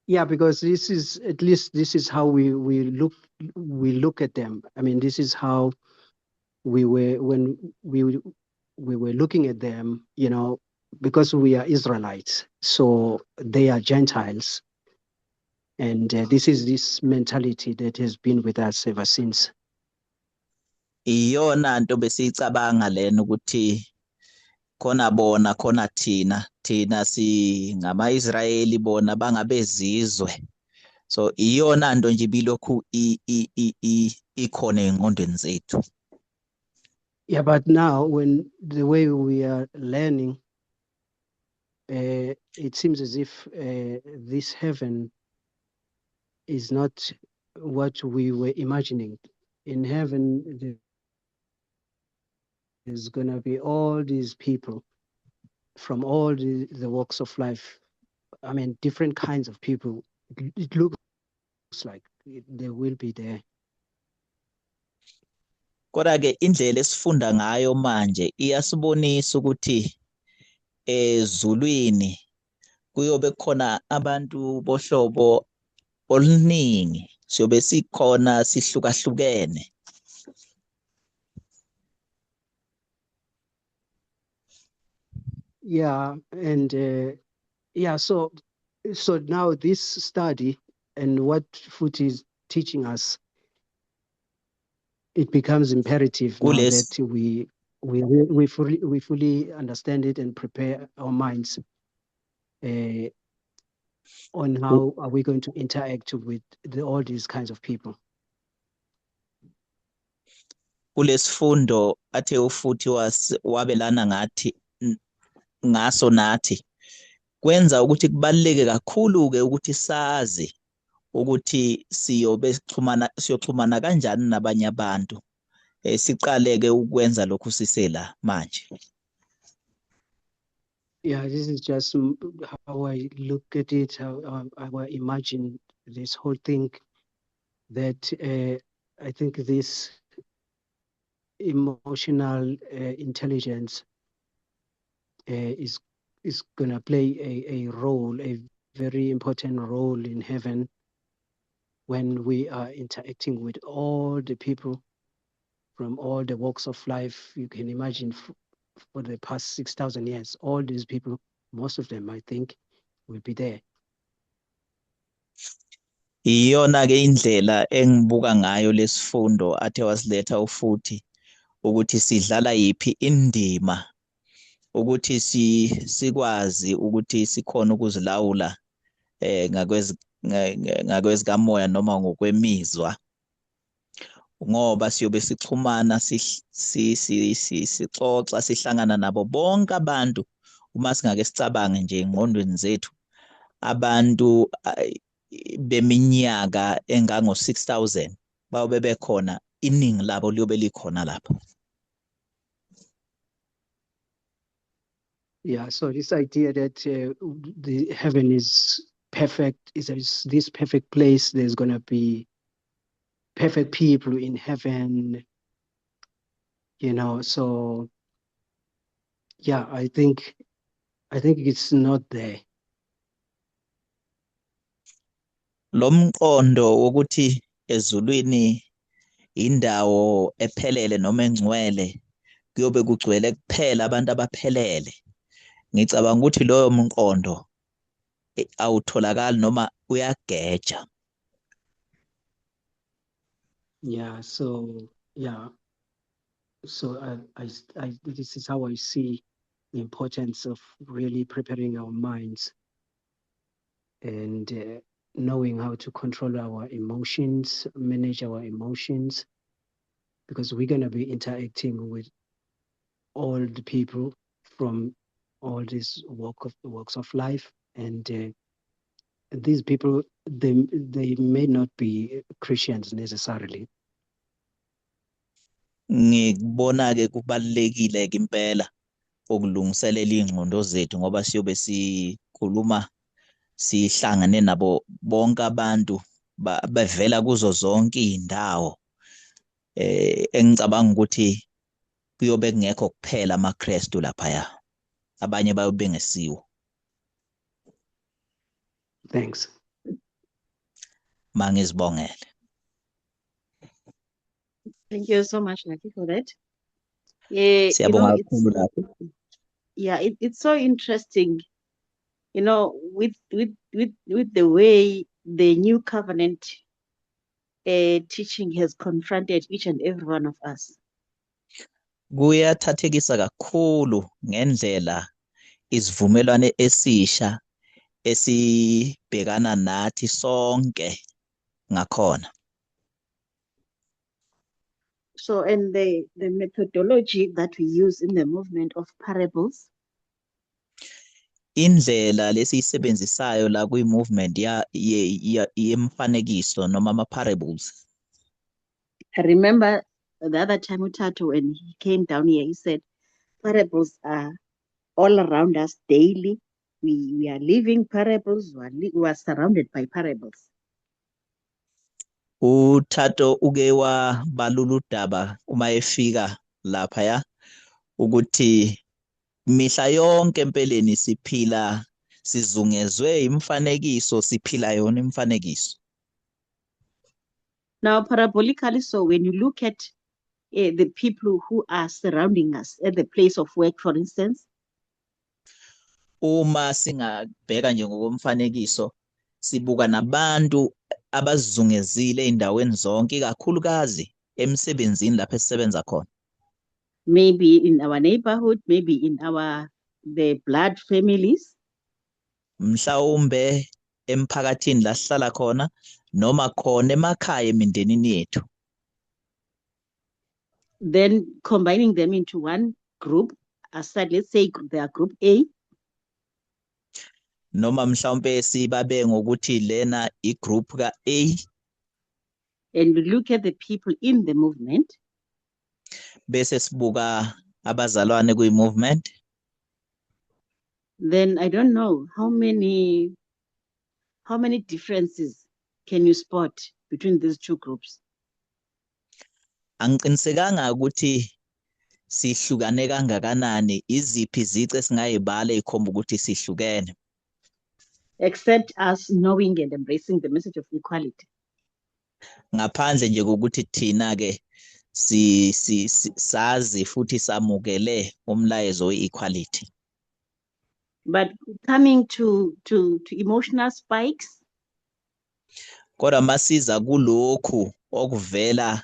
Yeah, because this is how we look at them. I mean, this is how we were when we were looking at them, because we are Israelites, so they are Gentiles. And this is this mentality that has been with us ever since. Iyona nto besiyicabanga lena ukuthi khona bona khona thina singama-Israyeli, bona bangabezizwe. So iyona nto nje bilokhu ikhona engqondweni zethu. Yeah, but now when the way we are learning, it seems as if this heaven is not what we were imagining. In heaven, there's going to be all these people from all the walks of life. I mean, different kinds of people. It looks like they will be there. Kodwa-ke indlela esifunda ngayo manje iyasibonisa ukuthi ezulwini kuyobe khona abantu bohlobo oluningi, siyobe sikhona sihlukahlukene. Yeah, and so now this study and what Futhi is teaching us, it becomes imperative now that we fully understand it and prepare our minds on how are we going to interact with all these kinds of people. Kulesifundo athe uFuthi wabelana ngaso nathi, kwenza ukuthi kubaluleke kakhulu-ke ukuthi sazi ukuthi siyoxhumana kanjani nabanye abantu. Siqale-ke ukwenza lokhu sisela manje. Yeah, this is just how I look at it, how I imagine this whole thing, that I think this emotional intelligence is going to play a role, a very important role in heaven when we are interacting with all the people from all the walks of life. You can imagine for the past 6,000 years, all these people, most of them, I think, will be there. Iyona-ke indlela engibuka ngayo lesifundo athe wasiletha uFuthi, ukuthi sidlala yiphi indima ukuthi sikwazi ukuthi sikhona ukuzilawula ngakwezikamoya noma ngokwemizwa, ngoba siyobe sixhumana sixoxa sihlangana nabo bonke abantu. Uma singake sicabange nje engqondweni zethu, abantu beminyaka engango-6,000 bayobe bekhona, iningi labo liyobe likhona lapho. Yeah, so this idea that the heaven is perfect, is this perfect place, there's going to be perfect people in heaven, so yeah, I think it's not there. Lo mqondo wokuthi ezulwini indawo ephelele noma engcwele kuyobe kugcwele kuphela abantu abaphelele. Ngicabanga ukuthi loyo mqondo awutholakali noma uyageja. Yeah, so this is how I see the importance of really preparing our minds and knowing how to control our emotions, manage our emotions, because we're going to be interacting with all the people from all these walks of life, and these people, they may not be Christians necessarily. Ngikubona-ke kubalulekile-ke impela ukulungiselela iy'ngqondo zethu ngoba siyobe sikhuluma sihlangane nabo bonke abantu bevela kuzo zonke iy'ndawo. Engicabanga ukuthi kuyobe kungekho kuphela amaKrestu laphaya, abanye bayobe bengesiwo. Thanks. Mangizibongele. Thank you so much, Lucky, for that. Siyabonga kakhulu lapho. It's so interesting, with the way the new covenant teaching has confronted each and every one of us. Kuyathathekisa kakhulu ngendlela isivumelwane esisha esibhekana nathi sonke ngakhona. So, and the methodology that we use in the movement of parables, Indlela lesiyisebenzisayo la kwi-movement yemfanekiso noma ama-parables. I remember the other time Utatu, when he came down here, he said parables are all around us daily. We are living parables, we are surrounded by parables. UThato uke wabalula udaba uma efika laphaya ukuthi mihla yonke empeleni siphila sizungezwe imfanekiso, siphila yona imfanekiso. Now, parabolically, so when you look at the people who are surrounding us at the place of work, for instance, Uma singabheka nje ngokomfanekiso sibuka nabantu abazungezile eindaweni zonke, ikakhulukazi emsebenzini lapho esisebenza khona. maybe in our neighborhood, maybe in the blood families, Mhlawumbe emphakathini la sihlala khona noma khona emakhaya emindenini yethu. then combining them into one group, aside, let's say they are group A, Noma mhlawumbe sibabe ngokuthi lena igroup ka A, and we look at the people in the movement, bese sibuka abazalwane kwi-movement. then I don't know how many differences can you spot between these two groups. Angiqinisekanga ukuthi sihlukane kangakanani, iziphi izici esingayibala ezikhomba ukuthi sihlukene. Except us knowing and embracing the message of equality. Ngaphandle nje kokuthi thina ke sazi futhi samukele umlayezo we-equality. But coming to emotional spikes, Kodwa masiza kulokhu okuvela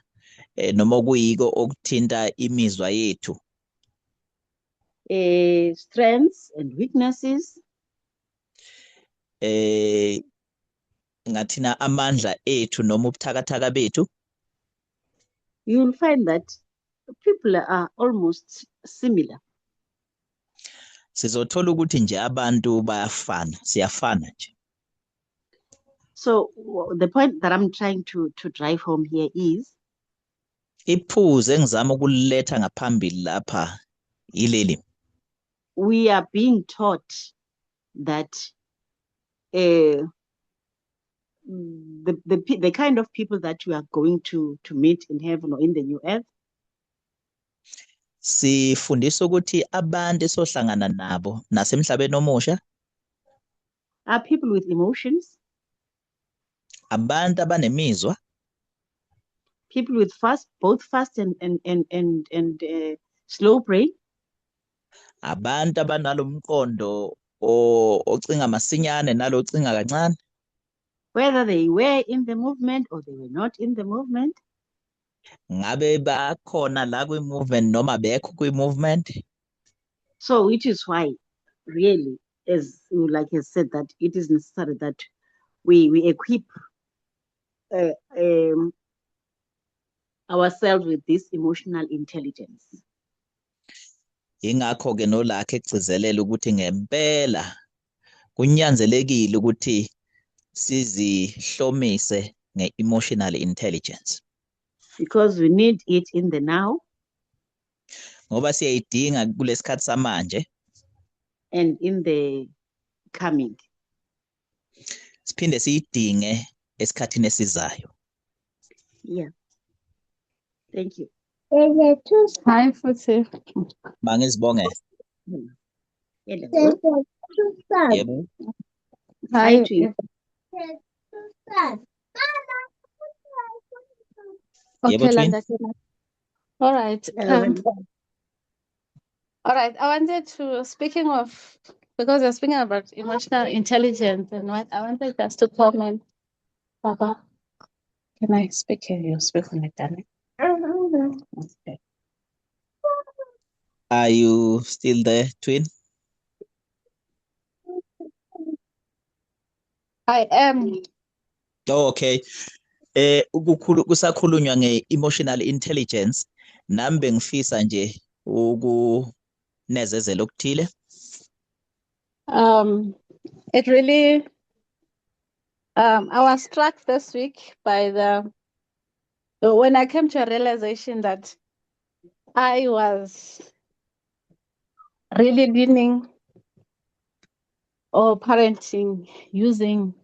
noma kuyiko okuthinta imizwa yethu, strengths and weaknesses, ngathina amandla ethu noma ubuthakathaka bethu, you will find that people are almost similar. sizothola ukuthi nje abantu bayafana, siyafana nje. So the point that I'm trying to drive home here is, Iphuze engizama ukuletha ngaphambili lapha ileli. we are being taught that the kind of people that we are going to meet in heaven or in the new earth Sifundiswa ukuthi abantu esohlangana nabo nasemhlabeni omusha are people with emotions, abantu abanemizwa, people with both fast and slow brain, abantu abanalomqondo ocinga masinyane nalo ocinga kancane, whether they were in the movement or they were not in the movement. ngabe bakhona la kwi-movement noma bekho kwi-movement. So which is why really, as like has said, that it is necessary that we equip ourselves with this emotional intelligence. Ingakho-ke nolakhe ekugcizelela ukuthi ngempela kunyanzelekile ukuthi sizihlomise nge-emotional intelligence. Because we need it in the now. Ngoba siyayidinga kulesikhathi samanje. And in the coming. Siphinde siyidinge esikhathini esizayo. Yeah. Thank you. Hi, Futhi. Mangizibonge. Hello. Yebo. Hi to you. Okay, Yebo, Twin. all right. Hello. All right. I wanted to, speaking of, because we're speaking about emotional intelligence and what, I wanted just to comment. Papa, can I speak here? You speak on it, darling. Okay. Are you still there, Twin? I am. Oh, okay. Kusakhulunywa nge-emotional intelligence, nami bengifisa nje ukunezezela okuthile. It really, I was struck this week by when I came to a realization that I was really leaning or parenting using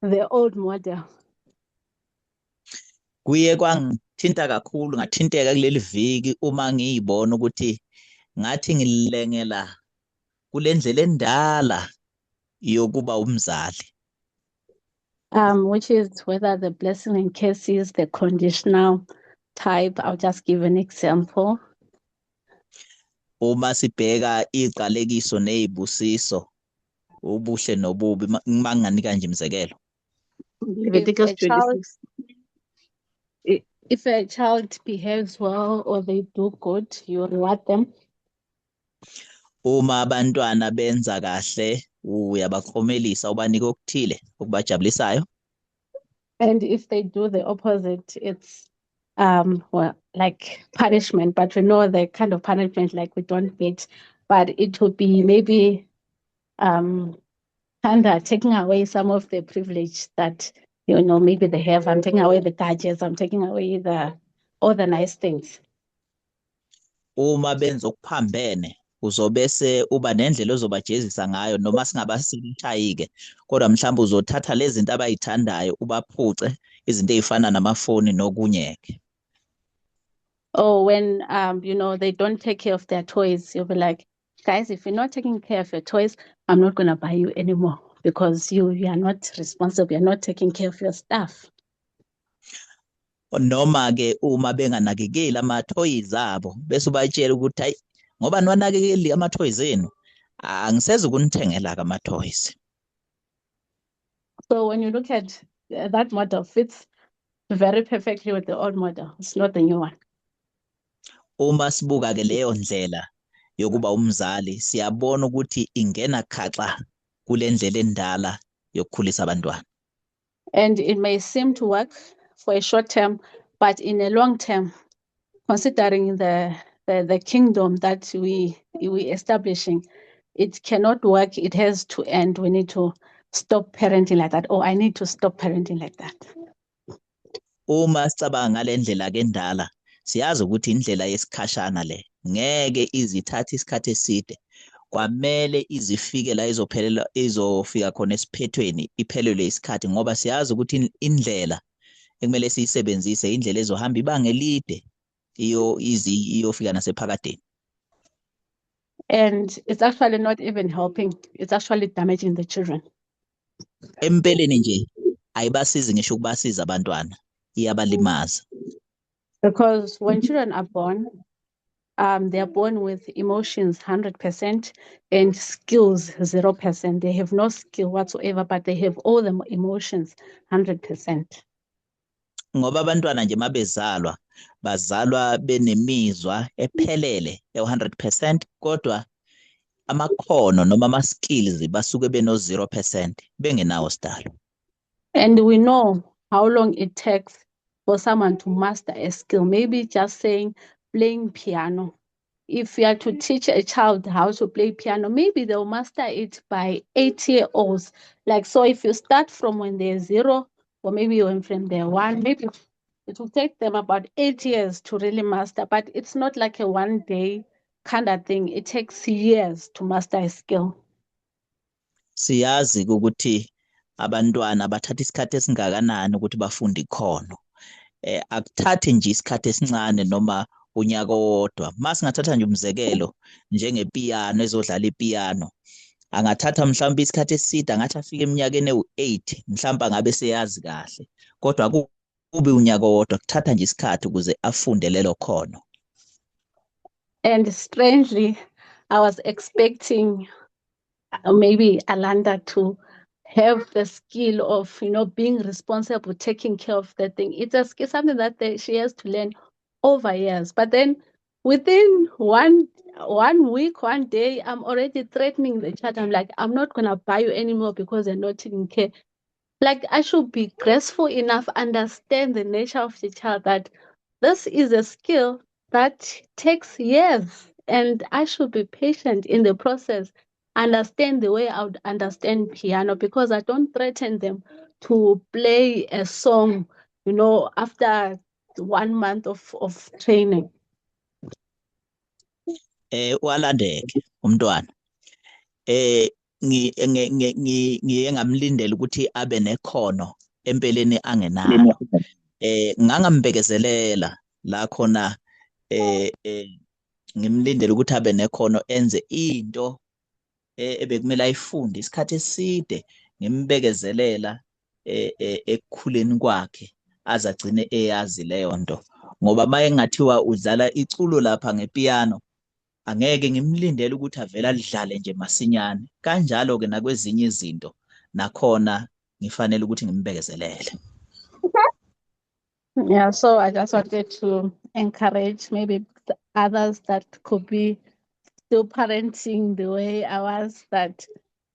the old model. Kuye kwangithinta kakhulu, ngathinteka kuleli viki uma ngiyibona ukuthi ngathi ngilengela kule ndlela endala yokuba umzali. Which is whether the blessing and curse is the conditional type. I'll just give an example. Uma sibheka iqalekiso nezibusiso, ubuhle nobubi, manganika nje imizekelo. Leviticus 26. If a child behaves well or they do good, you reward them. Uma abantwana benza kahle, uyabakhomelisa ubanika okuthile okubajabulisayo. And if they do the opposite, it's well, like punishment, but we know the kind of punishment like we don't get, but it would be maybe kind of taking away some of the privilege that, you know, maybe they have. I'm taking away the gadgets, I'm taking away all the nice things. Uma benza okuphambene, uzobese uba nendlela ozobajezisa ngayo noma singabasikhayi-ke, kodwa mhlawumbe uzothatha lezi zinto abayithandayo ubaphuce izinto ezifana namafoni nokunye-ke. Or when you know, they don't take care of their toys, you'll be like, guys, if you're not taking care of your toys, I'm not going to buy you anymore because you are not responsible, you're not taking care of your stuff. Noma-ke uma benganakekeli ama-toys abo bese ubatshela ukuthi hayi ngoba niwanakekeli ama-toys enu angiseze ukunithengela-ke ama-toys. So when you look at that model, fits very perfectly with the old model. It's not the new one. Uma sibuka-ke leyo ndlela yokuba umzali, siyabona ukuthi ingena khaxa kule ndlela endala yokukhulisa abantwana. And it may seem to work for a short term, but in a long term, considering the kingdom that we establishing, it cannot work. It has to end. We need to stop parenting like that. Oh, I need to stop parenting like that. Uma sicabanga ngale ndlela-ke endala, siyazi ukuthi indlela yesikhashana le ngeke izithathe isikhathi eside kwamele izifike la izofika khona esiphethweni iphelelwe isikhathi, ngoba siyazi ukuthi indlela ekumele siyisebenzise indlela ezohamba ibanga elide iyofika nasephakadeni. And it's actually not even helping, it's actually damaging the children. Empeleni nje ayibasizi ngisho ukubasiza abantwana, iyabalimaza. Because when children are born, they are born with emotions 100% and skills 0%. They have no skill whatsoever, but they have all the emotions 100%. Ngoba abantwana nje mabezalwa bazalwa benemizwa ephelele 100%, kodwa amakhono noma ama-skills basuke beno 0%, bengenawo sidalo. And we know how long it takes for someone to master a skill. Maybe just saying playing piano. If you are to teach a child how to play piano, maybe they'll master it by 8-year-olds. Like, so if you start from when they're 0, or maybe when from they're 1, maybe it will take them about 8 years to really master, but it's not like a one day kind of thing. It takes years to master a skill. Siyazi ukuthi abantwana bathatha isikhathi esingakanani ukuthi bafunde ikhono. Akuthathi nje isikhathi esincane noma unyaka owodwa. Masingathatha nje umzekelo njengepiyano, ezodlala ipiyano, angathatha mhlawumbe isikhathi eside, angathi afike eminyakeni ewu-8 mhlawumbe angabe seyazi kahle, kodwa kube unyaka owodwa, kuthatha nje isikhathi ukuze afunde lelo khono. And strangely, I was expecting maybe Alanda to have the skill of, being responsible, taking care of the thing. It's something that she has to learn over years. But then within one week, one day, I'm already threatening the child. I'm like, I'm not going to buy you anymore because you're not taking care. Like, I should be graceful enough, understand the nature of the child, that this is a skill that takes years, and I should be patient in the process, understand the way I would understand piano, because I don't threaten them to play a song, after 1 month of training. Walandeke umntwana. Ngiye ngamlindela ukuthi abe nekhono empeleni angenalo. Ngangambekezelela la khona ngimlindele ukuthi abe nekhono, enze into ebekumele ayifunde isikhathi eside, ngimbekezelela ekukhuleni kwakhe aze agcine eyazi leyo nto. Ngoba maye ngathiwa udlala iculo lapha ngepiyano, angeke ngimlindele ukuthi avele alidlale nje masinyane. Kanjalo ke nakwezinye izinto nakhona ngifanele ukuthi ngimbekezelele. Yeah, so I just wanted to encourage maybe the others that could be still parenting the way I was, that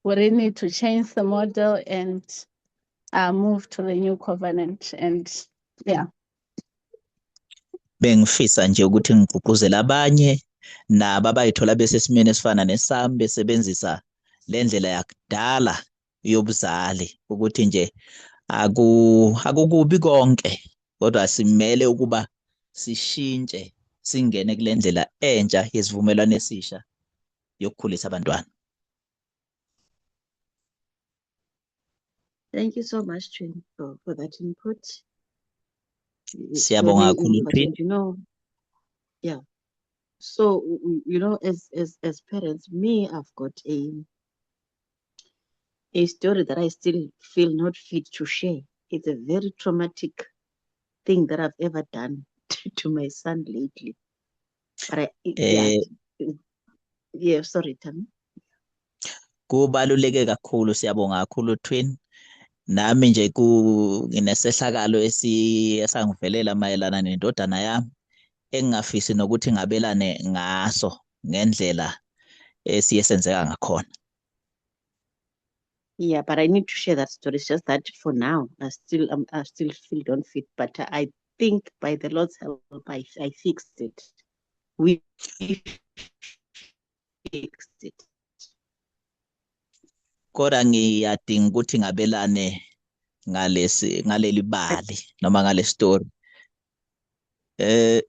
we really need to change the model and move to the new covenant. And yeah. Bengifisa nje ukuthi ngigqugquzele abanye nabo abayithola besesimeni esifana nesami besebenzisa le ndlela yakudala yobuzali, ukuthi nje akukubi konke, kodwa simele ukuba sishintshe singene kule ndlela entsha yesivumelwano esisha yokukhulisa abantwana. Thank you so much, Twin, for that input. It's Siyabonga very kakhulu, important, Twin. Yeah. So, as parents, I've got a story that I still feel not fit to share. It's a very traumatic thing that I've ever done to my son lately. But sorry, Tammy. Kubaluleke kakhulu, siyabonga kakhulu, Twin. Nami nje nginesehlakalo esangivelela mayelana nendodana yami, engingafisi nokuthi ngabelane ngaso ngendlela esiyesenzeka ngakhona. Yeah, but I need to share that story. It's just that for now, I still feel don't fit. But I think by the Lord's help, I fixed it. We fixed it. Kodwa ngiyadinga ukuthi ngabelane ngaleli bali noma ngale story. I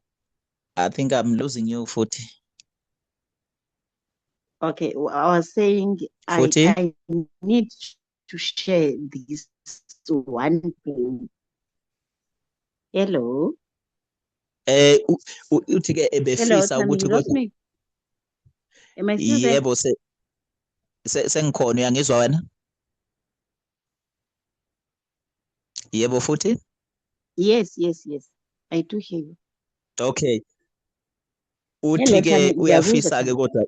think I'm losing you futhi. Okay, I was saying Futhi I need to share this one thing. Hello. uthi ke Hello, ebefisa Tami, ukuthi you lost me. Am I still there? yebo sengikhona uyangizwa wena? Yebo futhi? Yes. I do hear you. Okay. Hello, Uthi ke Tami, ngiyakuzwa, uyafisa ke Tami. kodwa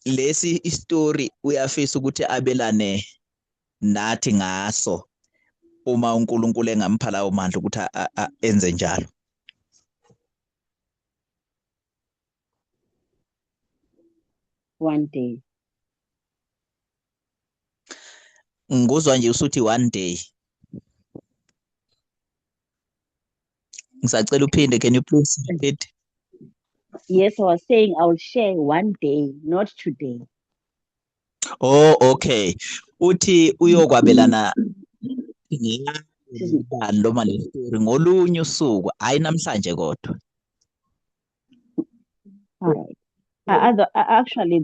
lesi story uyafisa ukuthi abelane nathi ngaso uma uNkulunkulu engampha lawo mandla ukuthi enze njalo. One day. Ngikuzwa nje usuthi one day. Ngisacela uphinde, can you please repeat? Yes, I was saying I will share one day, not today. Oh, okay. Uthi uyokwabelana ngani noma le story ngolunye usuku, hayi namhlanje kodwa. All right. Actually,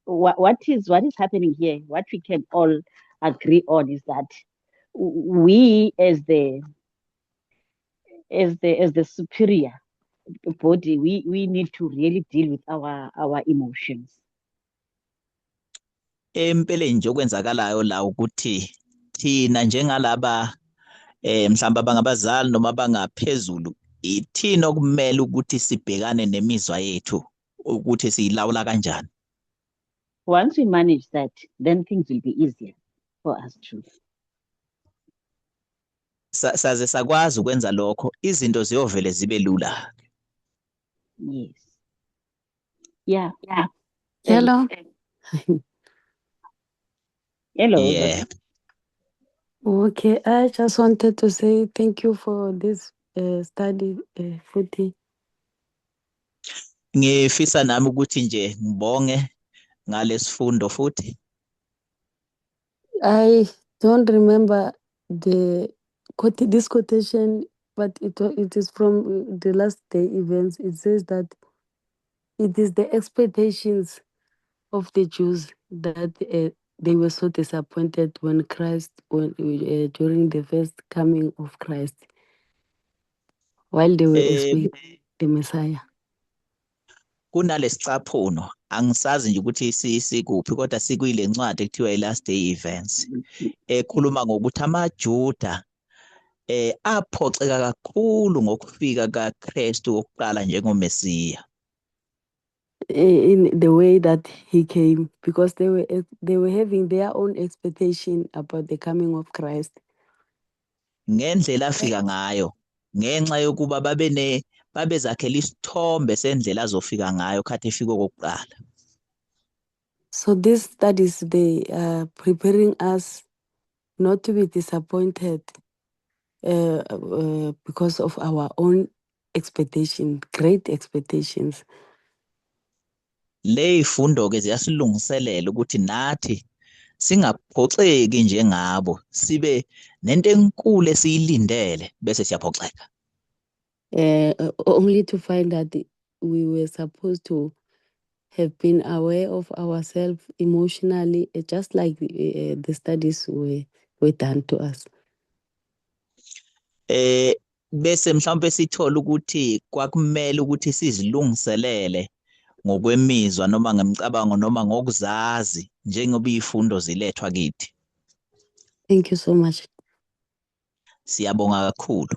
what is happening here, what we can all agree on is that we as the superior body, we need to really deal with our emotions. Empeleni nje okwenzakalayo la ukuthi thina njengalaba mhlawumbe abangabazali noma abangaphezulu ithina okumele ukuthi sibhekane nemizwa yethu ukuthi siyilawula kanjani. Once we manage that, then things will be easier for us to. Saze sakwazi ukwenza lokho, izinto ziyovele zibe lula. Yes. Yeah. Hello. Hello. Yeah. Okay, I just wanted to say thank you for this study, Futhi. Ngifisa nami ukuthi nje ngibonge ngalesifundo futhi. I don't remember this quotation, but it is from the last day events. It says that it is the expectations of the Jews that they were so disappointed when during the first coming of Christ, while they were expecting the Messiah. Kunalesicaphuno angisazi nje ukuthi sikuphi kodwa sikuyile ncwadi ekuthiwa i-last day events ekhuluma ngokuthi amaJuda aphoxeka kakhulu ngokufika kaKristu oqala njengomesiya. In the way that he came, because they were having their own expectation about the coming of Christ. Ngendlela afika ngayo ngenxa yokuba babezakhela isithombe sendlela azofika ngayo khathi efika kokuqala. So these studies, they are preparing us not to be disappointed because of our own expectation, great expectations. Leyifundo ke ziyasilungiselela ukuthi nathi singaphoxeki njengabo, sibe nento enkulu esiyilindele bese siyaphoxeka. Only to find that we were supposed to have been aware of ourselves emotionally, just like the studies were done to us. Bese mhlawumbe sithola ukuthi kwakumele ukuthi sizilungiselele ngokwemizwa noma ngemicabango noma ngokuzazi njengoba izifundo zilethwa kithi. Thank you so much. Siyabonga kakhulu.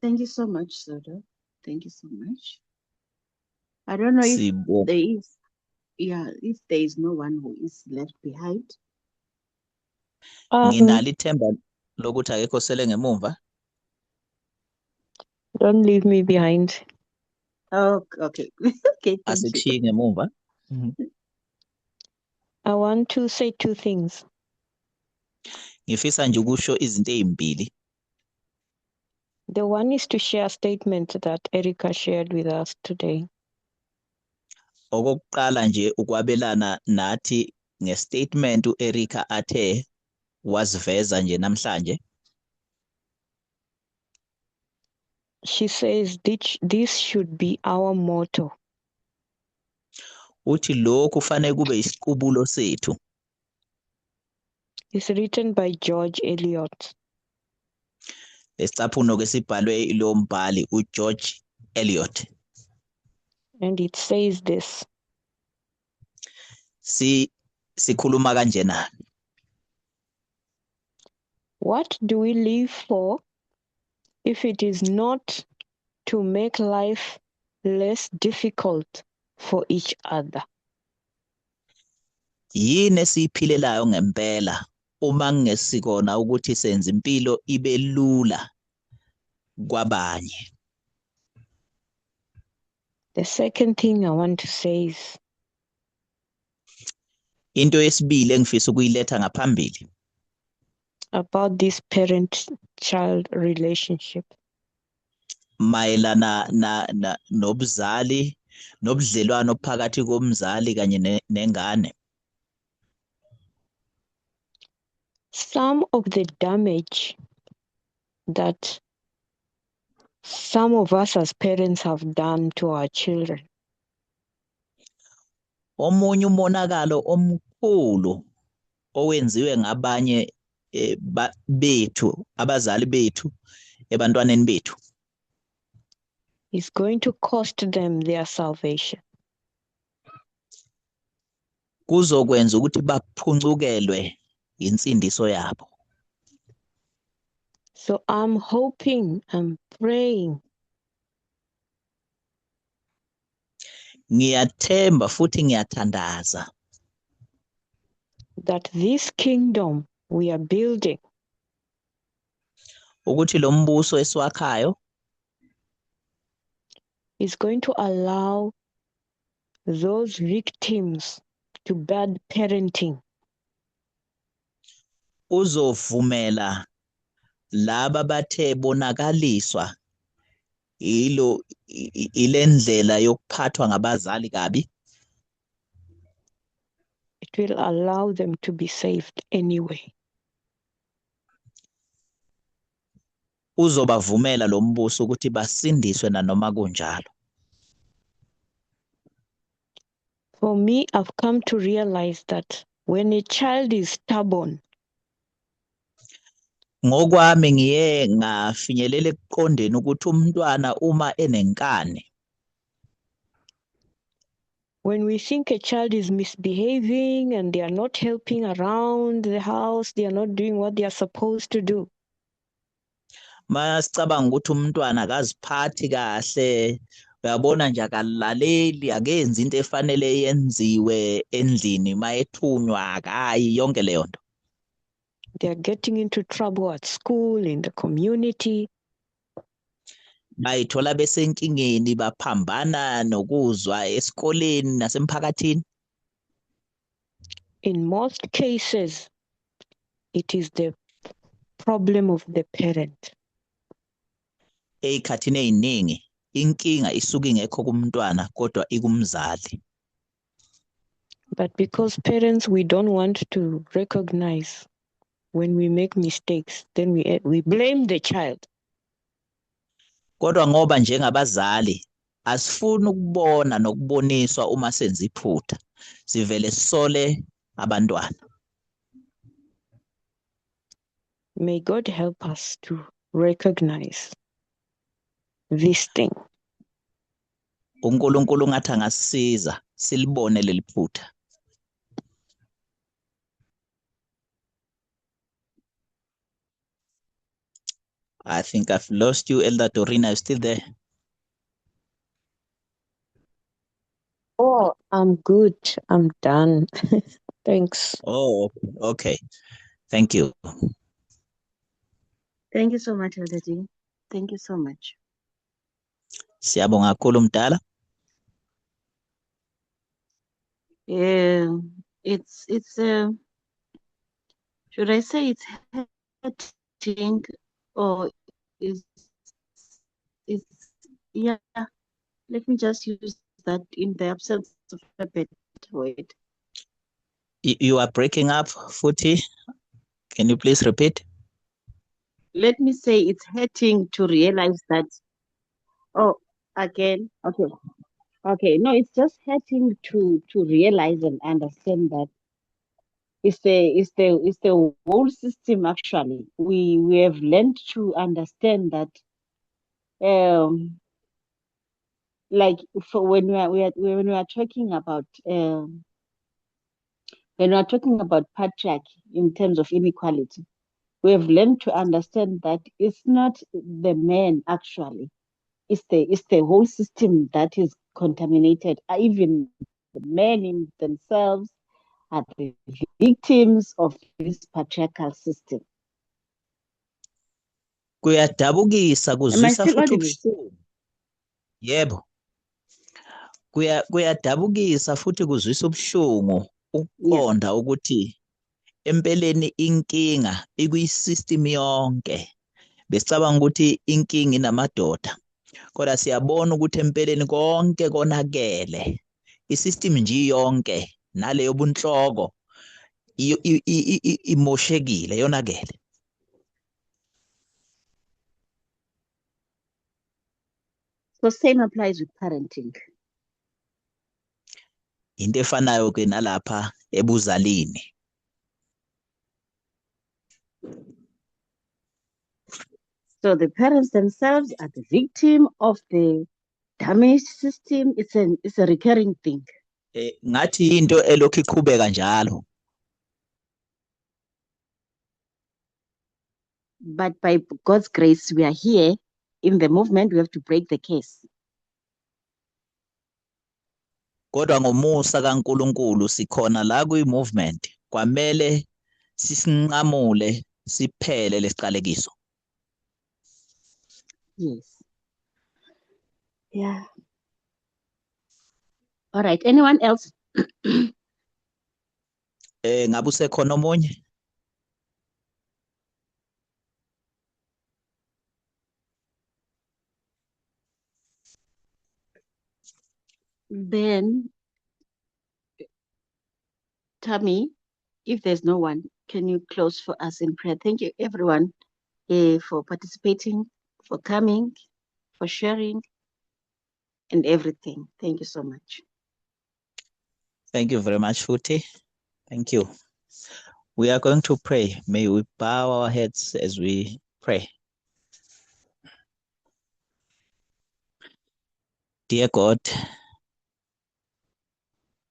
Thank you so much, Soda. Thank you so much. I don't know if there is no one who is left behind. Nginalo ithemba lokuthi akekho sele ngemumva. Don't leave me behind. Oh, okay. Okay, thank you. Asikushiyi ngemumva. I want to say two things. Ngifisa nje ukusho izinto ezimbili. The one is to share a statement that Erica shared with us today. Okokuqala nje ukwabelana nathi ngestatement uErica athe wasiveza nje namhlanje. she says this should be our motto. Uthi lokhu kufanele kube isiqubulo sethu. It's written by George Eliot. Lesicaphuno ke sibhalwe ilo mbhali uGeorge Eliot. And it says this: sikhuluma kanjena. What do we live for if it is not to make life less difficult for each other? Yini esiphilelayo ngempela uma kungesikona ukuthi senze impilo ibe lula kwabanye. The second thing I want to say is, into yesibili engifisa ukuyiletha ngaphambili, about this parent-child relationship. Mayelana nobuzali nobudlelwano phakathi komzali kanye nengane. Some of the damage that some of us as parents have done to our children Omunye umonakalo omkhulu owenziwe ngabanye bethu, abazali bethu, ebantwaneni bethu, is going to cost them their salvation. Kuzokwenza ukuthi baphuncukelwe insindiso yabo. So I'm hoping, I'm praying Ngiyathemba futhi ngiyathandaza that this kingdom we are building ukuthi lo mbuso esiwakhayo is going to allow those victims to bad parenting uzovumela laba bathe bonakaliswa ile ndlela yokuphathwa ngabazali kabi. It will allow them to be saved anyway. Uzobavumela lo mbuso ukuthi basindiswe nanoma kunjalo. For me, I've come to realize that when a child is stubborn, Ngokwami ngiye ngafinyelela ekuqondeni ukuthi umntwana uma enenkani, when we think a child is misbehaving and they are not helping around the house, they are not doing what they are supposed to do, masicabanga ukuthi umntwana akaziphathi kahle, uyabona nje akalaleli, akenzi into efanele yenziwe endlini, mayethunywa akayi, yonke leyo nto. they are getting into trouble at school, in the community. Bayithola besenkingeni, baphambana nokuzwa esikoleni nasemphakathini. In most cases, it is the problem of the parent. Eyikhathini eziningi inkinga isuka ingekho kumntwana kodwa ikumzali. But because parents, we don't want to recognize when we make mistakes, then we blame the child. Kodwa ngoba njengabazali asifuni ukubona nokuboniswa uma senza iphutha, sivele sisole abantwana. May God help us to recognize this thing. uNkulunkulu ngathi angasisiza silibone leli phutha. I think I've lost you, Elder Dorina. Are you still there? Oh, I'm good. I'm done. Thanks. Oh, okay. Thank you. Thank you so much, Elder D. Thank you so much. Siyabonga kakhulu mdala. It's should I say it's hurting or is yeah, let me just use that in the absence of a better word. You are breaking up, Futhi. Can you please repeat? Let me say it's hurting to realize that Oh, again. Okay. Okay. No, it's just helping to realize and understand that it's the whole system actually. We have learned to understand that like for when we are talking about when we are talking about patriarchy in terms of inequality, we have learned to understand that it's not the man actually, it's the whole system that is contaminated. Even the men in themselves are the victims of this patriarchal system. Kuyadabukisa, Am I kuzwisa still futhi audible? ubuhlungu. Yebo. Kuyadabukisa futhi kuzwisa ubuhlungu Yeah. ukuqonda ukuthi empeleni inkinga ikwi-system yonke. Besicabanga ukuthi inkinga inamadoda. Kodwa siyabona ukuthi empeleni konke konakele. I-system nje yonke naleyo bunhloko imoshekile, yonakele. So same applies with parenting. Into efanayo ke nalapha ebuzalini. So the parents themselves are the victim of the damaged system. It's a recurring thing. Ngathi into elokhu iqhubeka njalo. But by God's grace, we are here in the movement. We have to break the case. Kodwa ngomusa kaNkulunkulu sikhona la kwi-movement. Kwamele sisinqamule siphele lesiqalekiso. Yes. Yeah. All right. Anyone else? Ngabe usekhona omunye? Then, Tammy, if there's no one, can you close for us in prayer? Thank you, everyone, for participating, for coming, for sharing, and everything. Thank you so much. Thank you very much, Futhi. Thank you. We are going to pray. May we bow our heads as we pray. Dear God,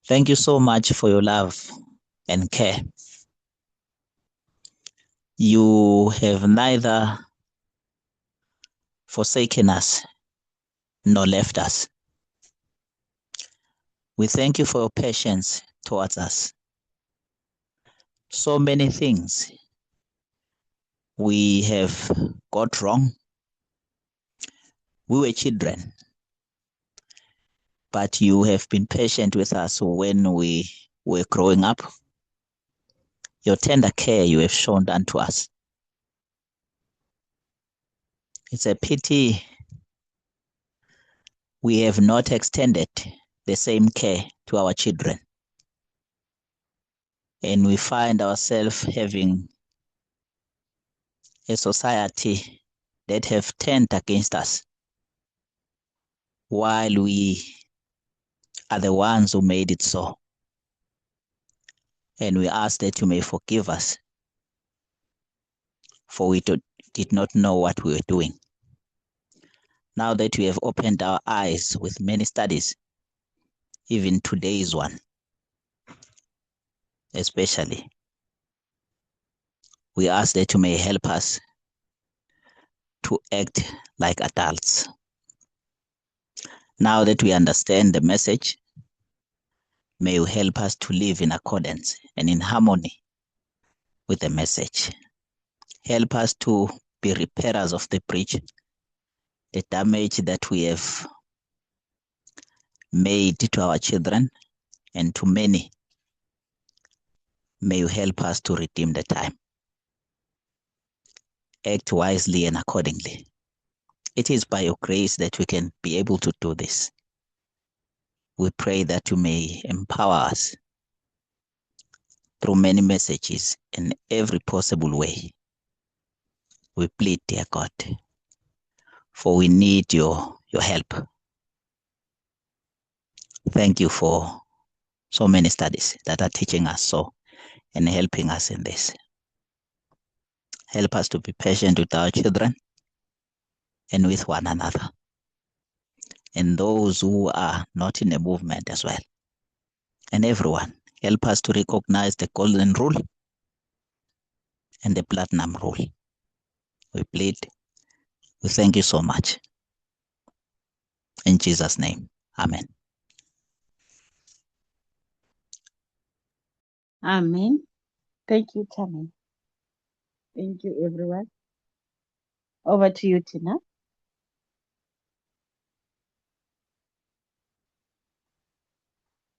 thank you so much for your love and care. You have neither forsaken us nor left us. We thank you for your patience towards us. So many things we have got wrong. We were children, but you have been patient with us when we were growing up. Your tender care you have shown unto us. It's a pity we have not extended the same care to our children. And we find ourselves having a society that have turned against us, while we are the ones who made it so. And we ask that you may forgive us, for we did not know what we were doing. Now that we have opened our eyes with many studies, even today's one, especially, we ask that you may help us to act like adults. Now that we understand the message, may you help us to live in accordance and in harmony with the message. Help us to be repairers of the breach, the damage that we have made to our children and to many. May you help us to redeem the time. Act wisely and accordingly. It is by your grace that we can be able to do this. We pray that you may empower us through many messages in every possible way. We plead, dear God, for we need your your help. Thank you for so many studies that are teaching us so and helping us in this. Help us to be patient with our children and with one another, and those who are not in a movement as well. And everyone, help us to recognize the golden rule and the platinum rule. We plead. We thank you so much. In Jesus' name, amen. Amen. Thank you, Tammy. Thank you, everyone. Over to you, Tina.